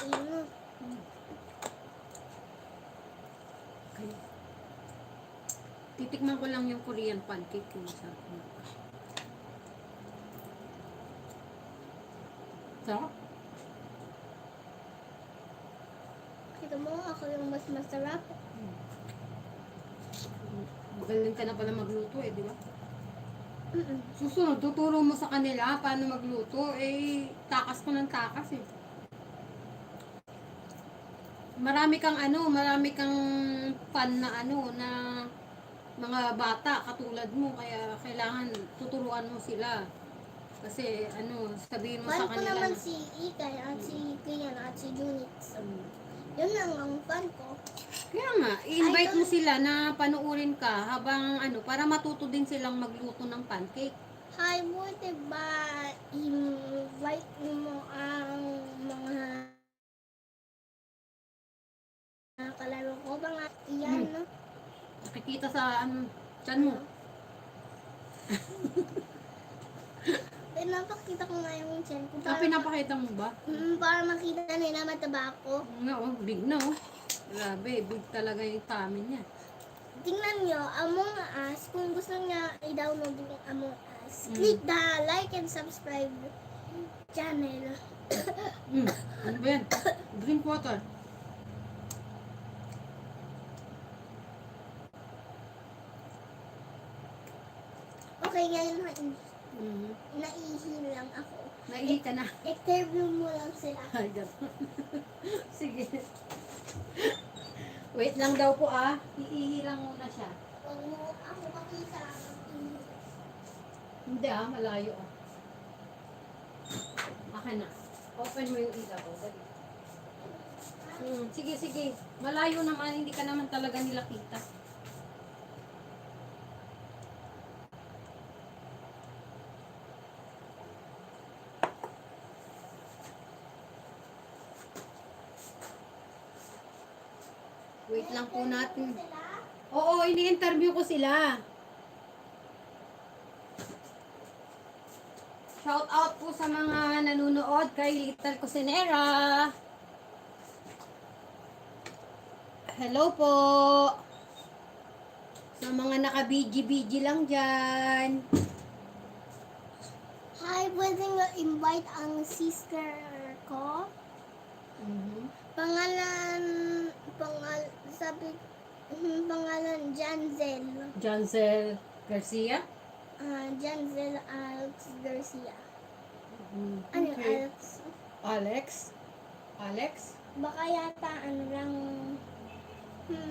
Ayun. Okay. Titikman ko lang yung Korean pancake yung sarap mo. Sarap. Kita mo, ako yung mas masarap. Magaling ka na pala magluto di ba? Susunod, tuturo mo sa kanila paano magluto. Takas ko ng takas Marami kang fan na na mga bata katulad mo. Kaya kailangan tuturuan mo sila. Kasi ano, sabihin mo Fan sa ko kanila naman na, si Ikay at si Kian at si Junix. mm, Yun lang ang fan ko. kaya nga, i-invite mo sila na panuurin ka habang ano, para matuto din silang magluto ng pancake. Hi, buti ba invite mo ang mga kalaro ko? Mga iyan, no? Nakikita sa ano, chan mo. Pinapakita ko nga yung chan ko Ah, pinapakita mo ba? para makita nila mataba ako. Nga oh, big na oh. Grabe, big talaga yung tummy niya. Tingnan nyo, Among Us, kung gusto niya i-download yung Among Us, click the like and subscribe channel. Ano ba yan? Drink water. Okay, ngayon Mm. naihi lang ako. Naihi ka na. Interview mo lang sila. Ay, gano'n. Sige. Wait lang daw po ah. Iihi lang muna siya. Huwag mo ako makita. Hindi ah, malayo ah. Akin na. Open mo yung ilaw ko. Dali. Sige, sige. Malayo naman, hindi ka naman talaga nila kita. Wait lang po natin. Oo, ini-interview ko sila. Shout out po sa mga nanonood kay Little Cusinera. Hello po. Sa mga naka-BG lang dyan. Hi, pwede nga invite ang sister ko. Pangalan, pangalan Janzel. Janzel Garcia. Janzel Alex Garcia. Ano yung Okay. Alex? Alex. Alex. Baka yata ano lang,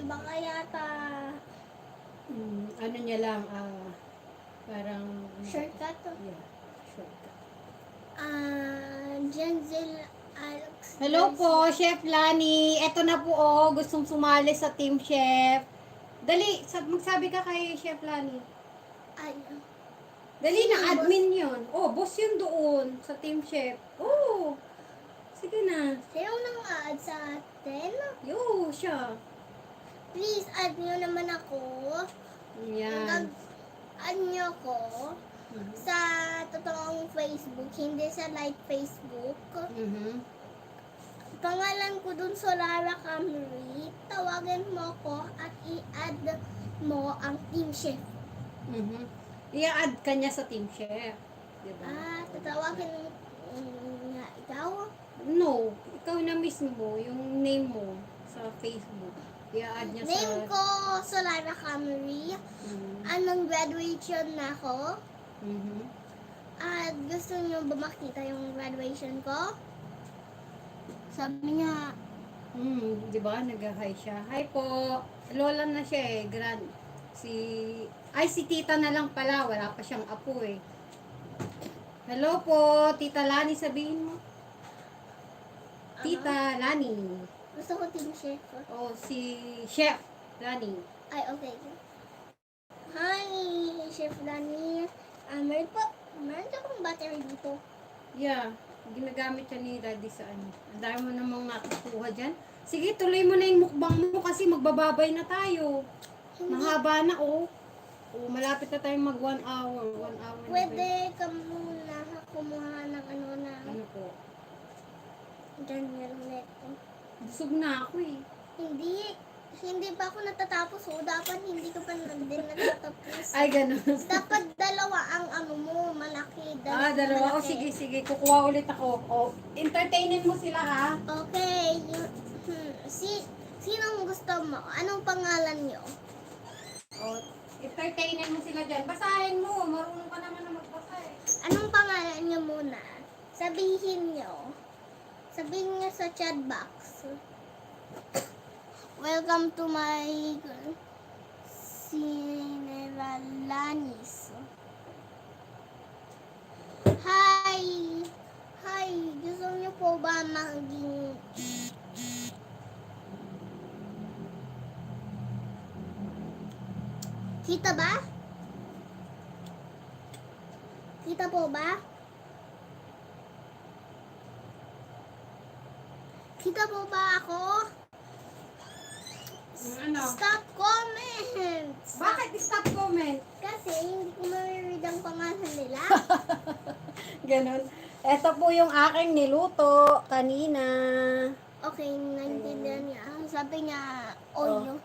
baka yata Ano niya lang, parang... shortcut. Yeah, shortcut. Janzel Alex Hello Garcia. po, Chef Lani. Eto na po oh, gustong sumali sa Team Chef. Dali, magsabi ka kay Chef Lani. Ano? Dali Sino na, ang admin yun. Oh, boss yun doon sa Team Chef. Oh, sige na. Sino nang add sa atin? Yo, siya. Please, add nyo naman ako. Yan. Add nyo ako sa totoong Facebook, hindi sa like Facebook. Mhm. Pangalan ko dun, Solara Camry. Tawagan mo ko at i-add mo ang Team Chef. Mhm. I-add ka niya sa Team Chef. Diba? Tatawagin nga ikaw. No, ikaw na mismo, yung name mo sa Facebook. I-add niya sa... Name ko, Solara Camry. Mhm. Anong graduation na ako? Mhm. At gusto niyo ba makita yung graduation ko? Sabi niya, Di ba? Nag-hi siya. Hi po. Lola na siya eh. Si tita na lang pala. Wala pa siyang apo eh. Hello po, Tita Lani, sabihin mo. Tita Lani. gusto ko Team Chef. O, si Chef Lani. Ay, okay. Hi, Chef Lani. Meron akong battery dito. Yeah, ginagamit siya ni Daddy sa ano. Ang dami mo namang nakukuha dyan. Sige, tuloy mo na yung mukbang mo kasi magbababay na tayo. Mahaba na oh. Oh, malapit na tayong mag 1 hour. 1 hour na Pwede ka muna kumuha ng ano na Ano po? ganyan ulit. Busog na ako eh. Hindi pa ako natatapos. So, dapat hindi ko pa din natatapos. Ay, ganun. Dapat dalawa ang ano mo, malaki. Dalawa. O, malaki. sige. Kukuha ulit ako. O, entertainin mo sila ha. Okay. Sinong gusto mo? Anong pangalan niyo? O, entertainin mo sila dyan. Basahin mo. Marunong ka naman na magbasa eh. Anong pangalan niyo muna? Sabihin niyo. Sabihin niyo sa chat box. Welcome to my Cineralanis. Hi! Hi! Hi! Gusto niyo po ba maging... Kita ba? Kita po ba? Kita po ba ako? Ano? Stop comments! Bakit stop comment? Kasi hindi ko ma-read ang pangalan nila. Ganon. Ito po yung aking niluto kanina. Okay, naintindihan niya. Sabi niya, oyo.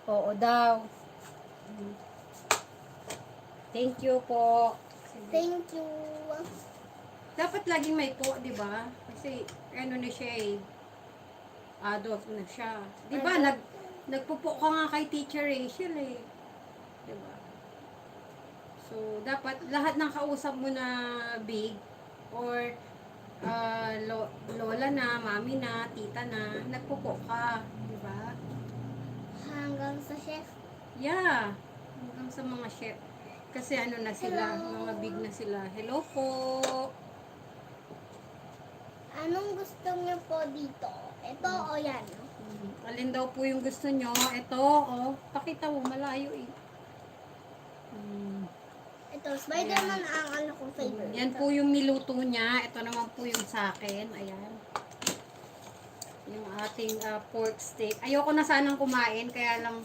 Oo daw. Thank you po. Thank you. Dapat laging may po, di ba? Kasi ano na siya eh. Adult na siya. Di ba? Nagpupo ka nga kay Teacher Rachel eh. Di ba? So, dapat lahat ng kausap mo na big or lola na, mami na, tita na, nagpupo ka. Di ba? Hanggang sa chef. Yeah. Hanggang sa mga chef. Kasi ano na sila, Hello. mga big na sila. Hello po. Anong gusto niyo po dito? Ito o yan? Alin daw po yung gusto nyo? Ito, oh. Pakita mo, malayo eh. Ito, Spider-Man ang ano kong favorite. Yan po yung niluto niya. Ito naman po yung sa akin. Ayan. Yung ating pork steak. Ayoko na sanang kumain, kaya lang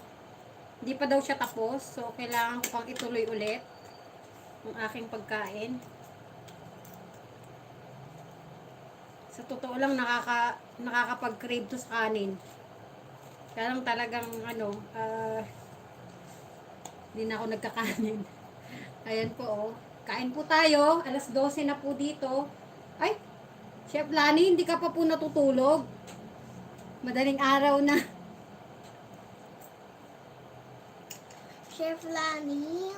hindi pa daw siya tapos. So, kailangan ko pang ituloy ulit ang aking pagkain. Sa totoo lang, nakakapag-crave to sa kanin. Kaya lang talagang, hindi na ako nagkakanin. Ayan po, oh. Kain po tayo. Alas 12 na po dito. Ay, Chef Lani, hindi ka pa po natutulog. Madaling araw na. Chef Lani,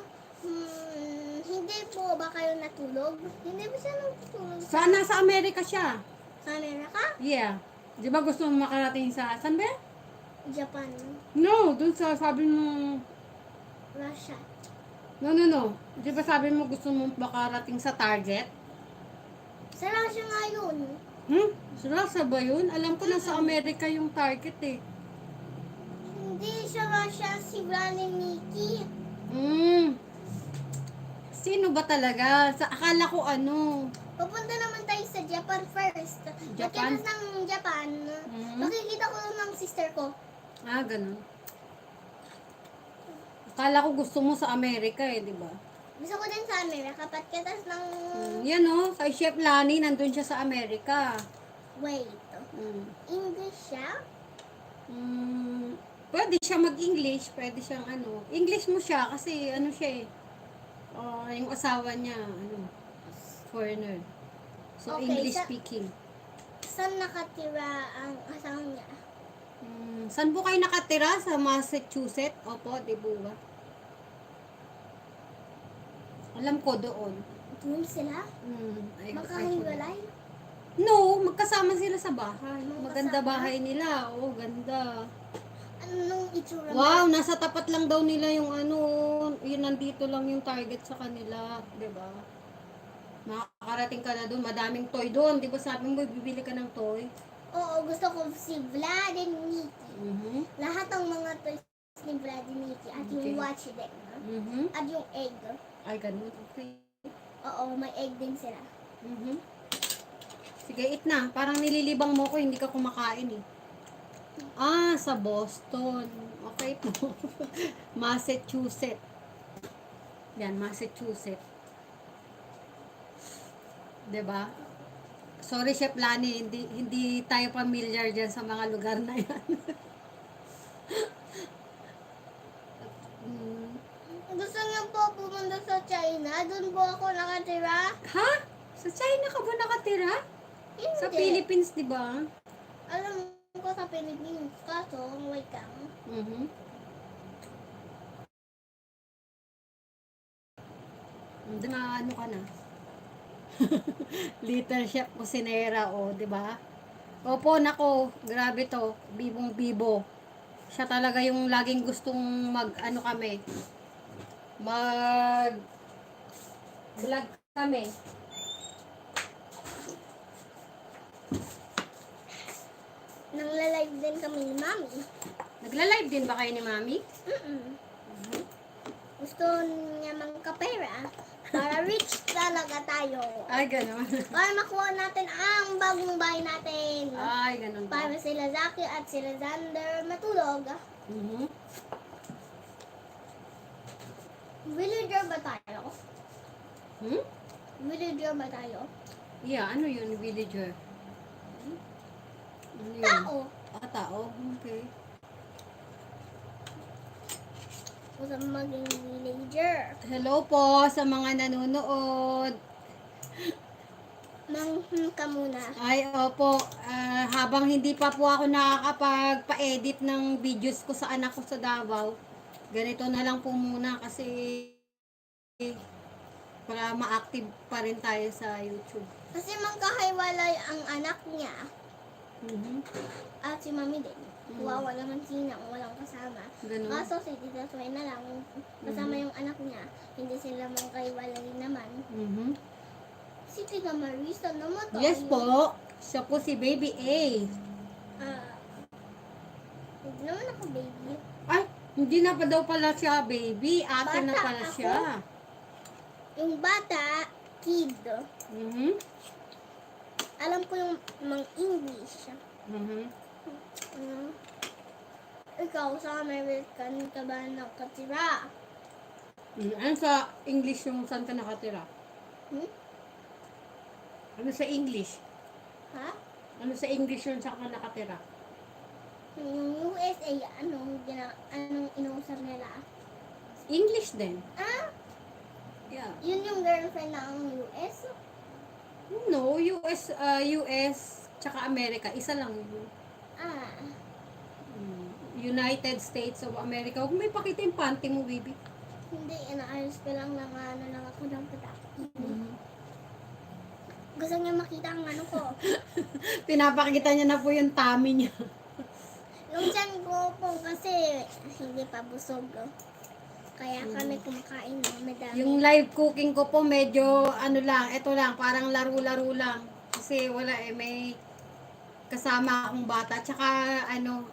hindi po ba kayo natulog? Hindi ba siya natutulog Sana sa Amerika siya. sa Amerika? Yeah. Di ba gusto mo makarating sa, saan ba? Japan? No, dun sa sabi mo, Russia? no. Di ba sabi mo gusto mo makarating sa Target? Sa Russia nga yun. Sa ba yun? Alam ko na sa Amerika yung Target eh. Hindi siya Russia, si Granny Nikki. Sino ba talaga? Akala ko ano. Papunta naman tayo sa Japan first. Japan? Pagkatapos ng Japan, makikita ko ng sister ko. Ganun. Akala ko gusto mo sa Amerika eh, di ba? Gusto ko din sa Amerika. Pagkatapos ng... Yan oh, kay Chef Lani, nandun siya sa Amerika. Wait. English siya? Pwede siya mag-English, pwede siyang ano. English mo siya kasi ano siya eh. Yung asawa niya, foreigner. So, Okay, English speaking. Saan nakatira ang asawa niya? Saan po kayo nakatira? Sa Massachusetts? Opo, di ba? Alam ko doon. Doon sila? Makahiwalay? No, magkasama sila sa bahay. Magkasama? Maganda bahay nila. Oo, ganda. Anong itsura mo? Wow, nasa tapat lang daw nila yung yun nandito lang yung Target sa kanila, 'di ba? Makakarating ka na doon, madaming toy doon, 'di ba? Sabi mo bibili ka ng toy. Oo, gusto ko si Vlad and Nikki. Lahat ng mga toys ni Vlad and Nikki at Okay. yung watch din. At yung egg. Ay, ganun. Okay. Oo, may egg din sila. Sige, eat na. Parang nililibang mo ko, hindi ka kumakain eh. Sa Boston. Okay po. Massachusetts. Yan, Massachusetts. 'Di ba? Sorry, Chef Lani, hindi tayo familiar diyan sa mga lugar na 'yan. Gusto niyo po pumunta sa China? Doon po ako nakatira? Ha? Sa China ka ba nakatira? Hindi. Sa Philippines, 'di ba? Alam ko sa Philippines. Kaso, wait lang. Hindi na ano ka na. Little Chef Cusinera, di ba? Opo, nako, grabe to. Bibong-bibo. Siya talaga yung laging gustong mag vlog kami. Nangla-live din kami ni Mami. Nagla-live din ba kayo ni Mami? Gusto niya magkapera para rich talaga tayo. Ay, ganon. Para makuha natin ang bagong bahay natin. Ay, ganon ba? Para sila Zaki at sila Zander matulog. Mhm. Villager ba tayo? Hmm? Villager ba tayo? Yeah, ano yun, villager? Ano yun? Tao. Ah, tao? Okay. Gusto maging villager. Hello po sa mga nanonood. Manghim ka muna. Ay, opo. Habang hindi pa po ako nakakapag-pa-edit ng videos ko sa anak ko sa Davao, ganito na lang po muna kasi para ma-active pa rin tayo sa YouTube. Kasi magkahiwalay ang anak niya Mhm. at si Mami din. Wawa naman sinang walang kasama. Ganun. Kaso si Tita Sway na lang kasama yung anak niya. Hindi sila magkahiwalay naman. Mhm. Si Tita Marisa naman tayo. Yes po. Siya po si Baby A. Hindi naman ako baby. Ay, hindi na pa daw pala siya baby. Ate na Bata pala ako. siya. Yung bata, kid. Mhm. Alam ko yung mga English. Mhm. Ikaw sa American ka ba nakatira? Ano sa English yung saan ka nakatira? Hmm? Ano sa English? Ha? Ano sa English yung saan ka nakatira? Yung USA, anong inausap nila? English din. Ah, Yeah. yun yung girlfriend ng US? No, US, tsaka America. Isa lang yun. Ah, United States of America. Huwag may pakita yung panty mo, baby. hindi, inaayos ko lang lang ako ng patak. Gusto niya makita ang ano ko. Pinapakita niya na po yung tummy niya. Yung tiyan ko po kasi hindi pa busog. Kaya kami kumakain ng madami. Yung live cooking ko po medyo ano lang, ito lang, parang laro-laro lang. Kasi wala may kasama akong bata. Tsaka ano,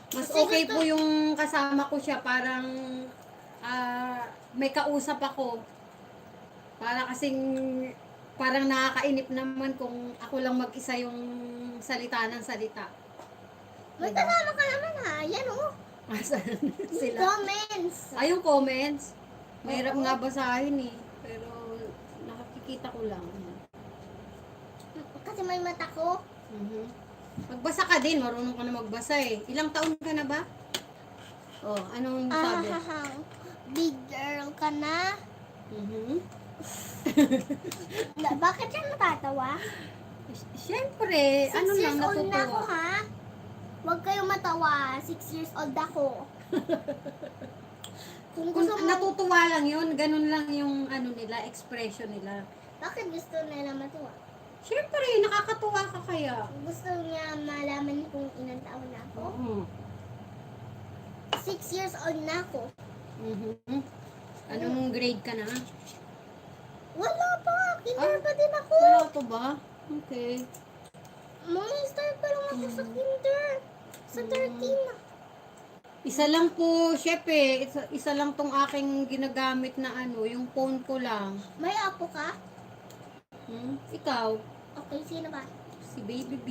mas Kasi okay gusto- po yung kasama ko siya, parang may kausap ako. Parang nakakainip naman kung ako lang mag-isa yung salita ng salita. May kasama ka naman ha. Yan oh. Asan sila? Comments. Ay, yung comments. Mahirap Oo. nga basahin eh. Pero nakikita ko lang. Kasi may mata ko. Mhm. Magbasa ka din. Marunong ka na magbasa eh. Ilang taon ka na ba? Oh, anong sabi? Big girl ka na. Mhm. Bakit siya natatawa? Siyempre, 6 ano lang years old na ako natutuwa. ha. Huwag kayong matawa. 6 years old ako. Kung Kung gusto mo, natutuwa lang yun, ganun lang yung ano nila, expression nila. bakit gusto nila matuwa? Siyempre, nakakatuwa ka kaya. Gusto niya malaman kung ilang taon na ako. Oo. 6 years old na ako. Mhm. Anong grade ka na? Wala pa. Kinder pa din ako. Wala to ba? Okay. Mga start pa lang ako sa kinder. Sa 13 na. Isa lang po, chef eh. Isa lang tong aking ginagamit na ano, yung phone ko lang. May apo ka? Ikaw, Okay, sino ba? si Baby B.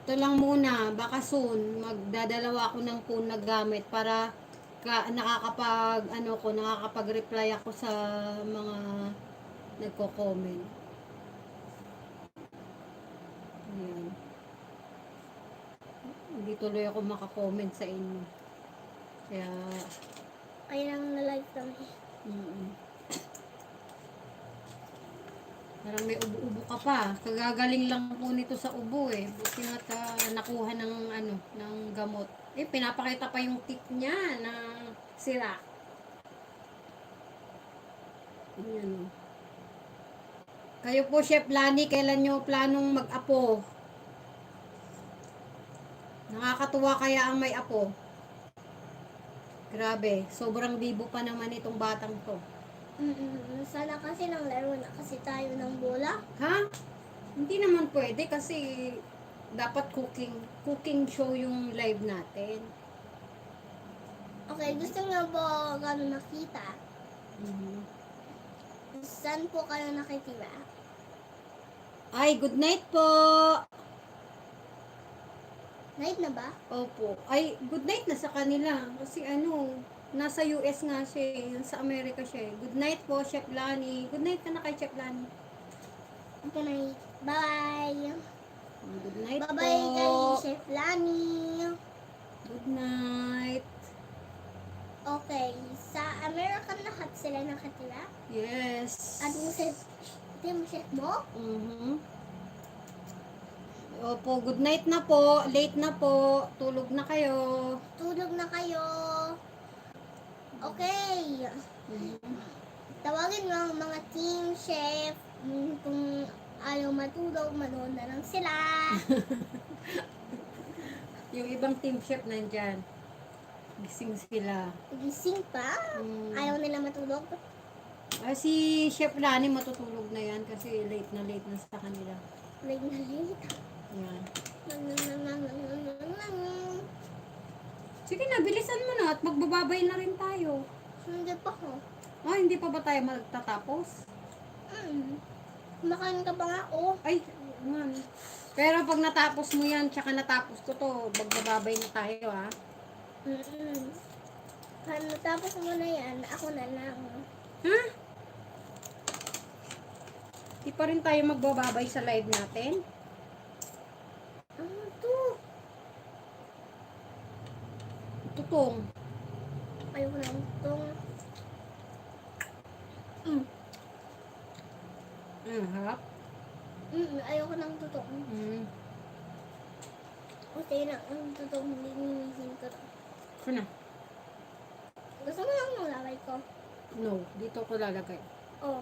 Ito lang muna, baka soon, magdadalawa ako ng phone na gamit para nakakapag-reply ako sa mga nagko-comment. Ayan. Hindi tuloy ako makakomment sa inyo. Kaya, Kaya lang na-live kami. parang may ubo-ubo ka pa. Kagagaling lang po nito sa ubo eh. Buti nga nakuha ng gamot. Eh, pinapakita pa yung tip niya na sira. Ayan. Kayo po, Chef Lani, kailan nyo planong mag-apo? Nakakatuwa kaya ang may apo. Grabe, sobrang bibo pa naman itong batang to. Sana kasi nang laro na kasi tayo ng bola. Ha? Hindi naman pwede kasi dapat cooking show yung live natin. Okay, gusto niyo po kami makita? Mhm. Saan po kayo nakitira? Ay, good night po! Night na ba? Opo. Ay, good night na sa kanila. Kasi ano, nasa US nga siya eh. Sa Amerika siya eh. Good night po, Chef Lani. Good night ka na kay Chef Lani. Good night. Bye! Good night Bye-bye kay po. Chef Lani. Good night. Okay, sa American lahat sila nakatira? Yes. At yung chef mo? Mhm. Opo, good night na po. Late na po. Tulog na kayo. Tulog na kayo. Okay. Mhm. Tawagin mo ang mga team chef. Kung ayaw matulog, manood na lang sila. Yung ibang team chef nandyan. Gising sila. Gising pa? Ayaw nila matulog? Si Chef Lani matutulog na yan kasi late na sa kanila. Late na late. Yan. Hindi Sige na, bilisan mo na at magbababay na rin tayo. pa ko. Hindi pa ba tayo magtatapos? Kumakain ka pa nga, oh. Ay, man. Pero pag natapos mo yan, tsaka natapos ko to, magbababay na tayo ha. Paano tapos mo na yan, ako na lang. Ha? Di pa rin tayo magbababay sa live natin? Ano to? Tutong. Ayoko na itong... Harap. Ayoko ng tutong. Kasi na, ang tutong hindi ninisin ko. Ano? Gusto mo lang nung laway ko? No, dito ko lalagay. Oh.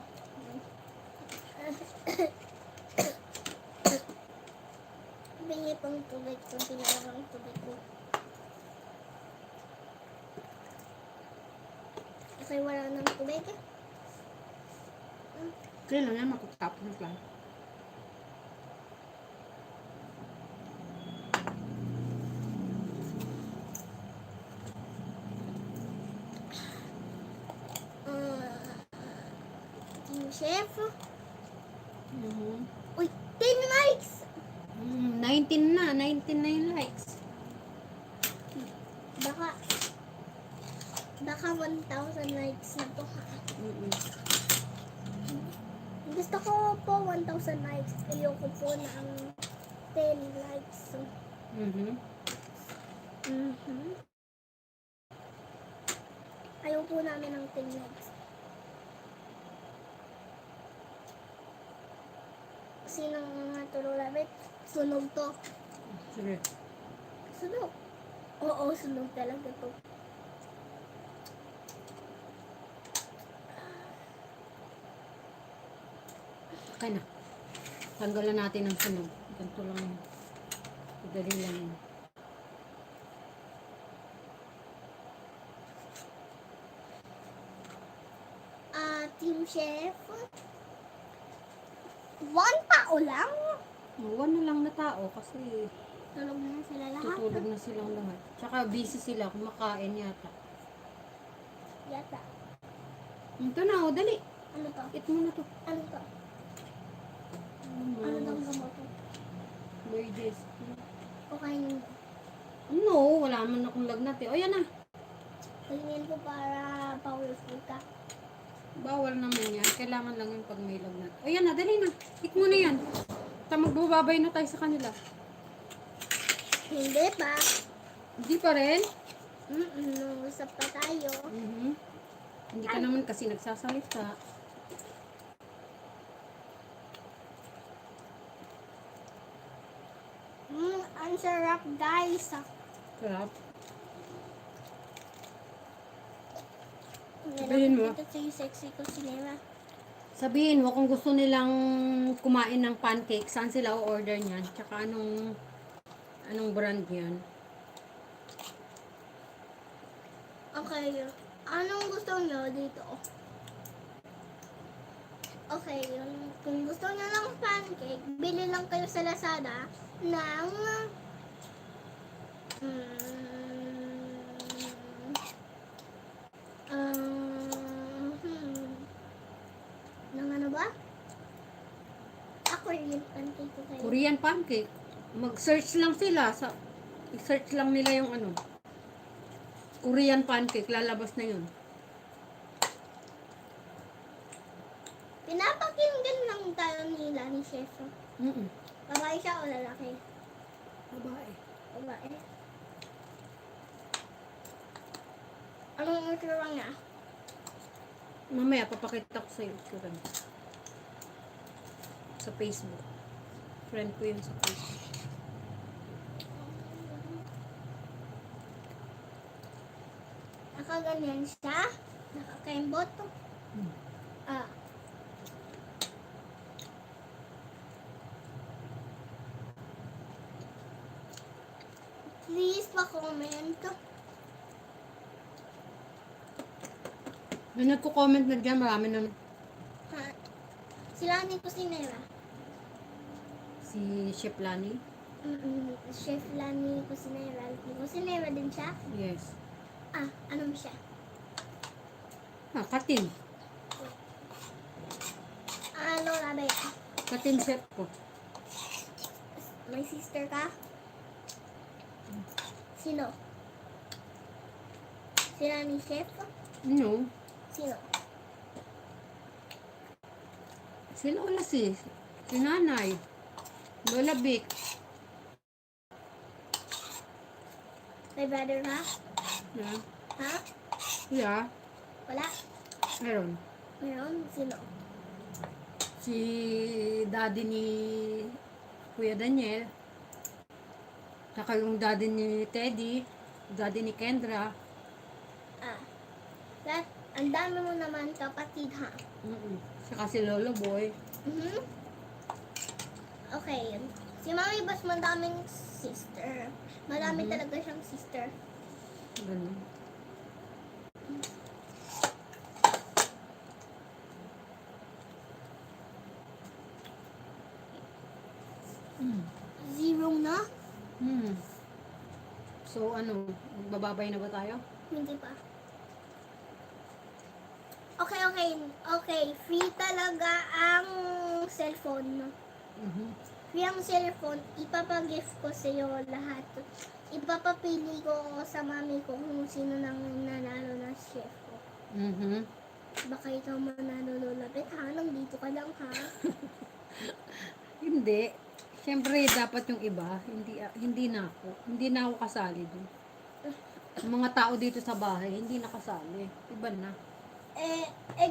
Bingi pang tubig ko, pinalawang tubig ko. Kasi wala nang tubig. Kailan yan makatapos lang. Team Chef. Mhm. Uy, 10 likes! 19 na yung likes. Baka 1,000 likes na to ha. Gusto ko po 1,000 likes. Ayoko po ng 10 likes. Ayaw po namin ng 10 likes. Sinong mga tulong namin? Sunog to. Sige. Sunog. Oo, sunog talaga to. Okay na. Tanggalan natin ang sunog. Ganito lang yun. Madali lang yun. Team Chef. 1 tao lang. One na lang na tao kasi Tulog na sila lahat. tutulog na silang lahat. Tsaka busy sila, kumakain yata. Yata. Ito na, dali. Ano to? Eat mo na to. Ano to? Ano tong gamot to? Burgess. Okay. No, wala man akong lagnat eh. O yan na. Tingin ko para powerful ka. Bawal naman yan. Kailangan lang yung pag may lagnat. O yan na, dali na. Eat mo na yan. Magbababay na tayo sa kanila. Hindi pa. Hindi pa rin? Nung-usap pa tayo. Hindi ka naman kasi nagsasalita. Ang sarap guys. Sarap. Sabihin mo. Ito yung sexy ko sinema. Sabihin mo kung gusto nilang kumain ng pancake, saan sila o-order niyan? Tsaka anong brand yan? Okay. Anong gusto nyo dito? Okay, yun. Kung gusto niyo ng pancake, bili lang kayo sa Lazada ng um, hmm, ng ano ba? Ako rin pancake ko kayo. Korean pancake. Mag-search lang sila sa i-search lang nila yung ano. Korean pancake, lalabas na yun. Pinapakinggan lang tayo nila ni Chef. Mm. Babae siya o lalaki? Babae. Babae. Anong itsura niya? Mamaya papakita ko sa iyo sa Facebook. Friend ko yun sa Facebook. Nakaganyan siya? Nakakaimbot? Hmm. Ah. Please pa-comment. May nagko-comment na dyan, marami na Ha? Sila ni Kusinera. si Chef Lani. Chef Lani Kusinera. Kusinera din siya? Yes. Ah, ano mo siya? Katin. Ano labi? Katin chef ko. May sister ka? Sino? Sila ni Chef? No. Sino? Sila wala si nanay. Lola Vic. May brother ka? Yeah. Ha? Yeah. Wala? Meron. Meron? Sino? Si daddy ni Kuya Daniel. Saka yung daddy ni Teddy. Daddy ni Kendra. Ah. Lahat, ang dami mo naman kapatid ha? Saka si Lolo Boy. Okay. Si Mami Bas madaming sister. Marami talaga siyang sister. Ganun. Zero na? So ano, magbababay na ba tayo? Hindi pa. Okay. Free talaga ang cellphone. Free ang cellphone. Ipapa-gift ko sa iyo lahat. Ipapapili ko sa mami ko kung sino nang nanalo na chef ko. Baka ikaw manalo, Lola Bet, ha? Nandito ka lang, ha? Hindi. Siyempre, dapat yung iba. Hindi na ako. Hindi na ako kasali dun. Yung mga tao dito sa bahay, hindi na kasali. Iba na.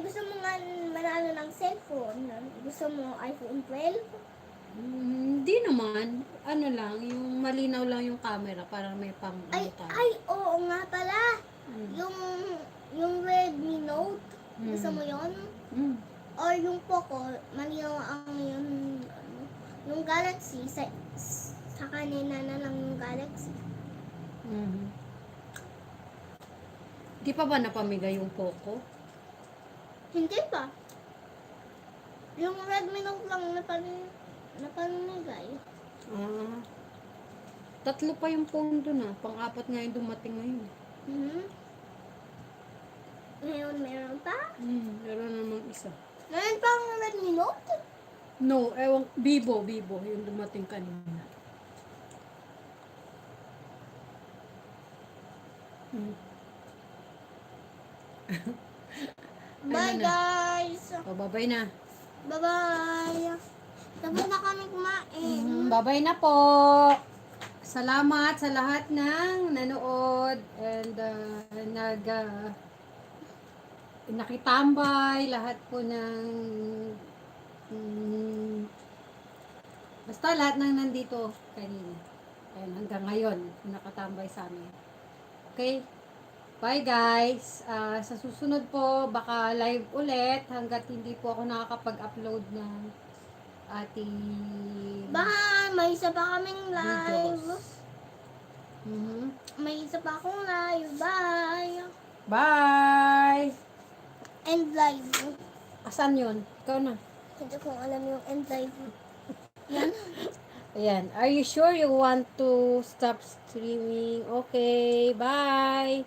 Gusto mo nga manalo ng cellphone? Gusto mo iPhone 12? Hindi naman. Ano lang, yung malinaw lang yung camera para may pang ano tayo. Oo nga pala. Yung Redmi Note, gusto mo yon? Or yung Poco, malinaw ang yung Galaxy, sa kanina na lang yung Galaxy. Di pa ba napamigay yung Poco? Hindi pa. Yung Redmi Note lang napamigay. Tatlo pa yung phone doon Pang-apat nga yung dumating ngayon. Ngayon meron pa? Meron namang isa. Meron pa ang Redmi Note? No, Vivo yung dumating kanina. Bye guys! Babay na. Bye-bye! Tapos na kami kumain. Babay na po. Salamat sa lahat ng nanood and nakitambay, lahat po ng basta lahat ng nandito kanina. Ayan, hanggang ngayon, nakatambay sa amin. Okay? Bye guys! Sa susunod po, baka live ulit hanggat hindi po ako nakakapag-upload ng ating Bye! May isa pa kaming live. videos. May isa pa akong live. Bye! Bye! And live. Asan yun? Ikaw na. Hindi ko alam yung end live. Yan. Ayan. Are you sure you want to stop streaming? Okay. Bye.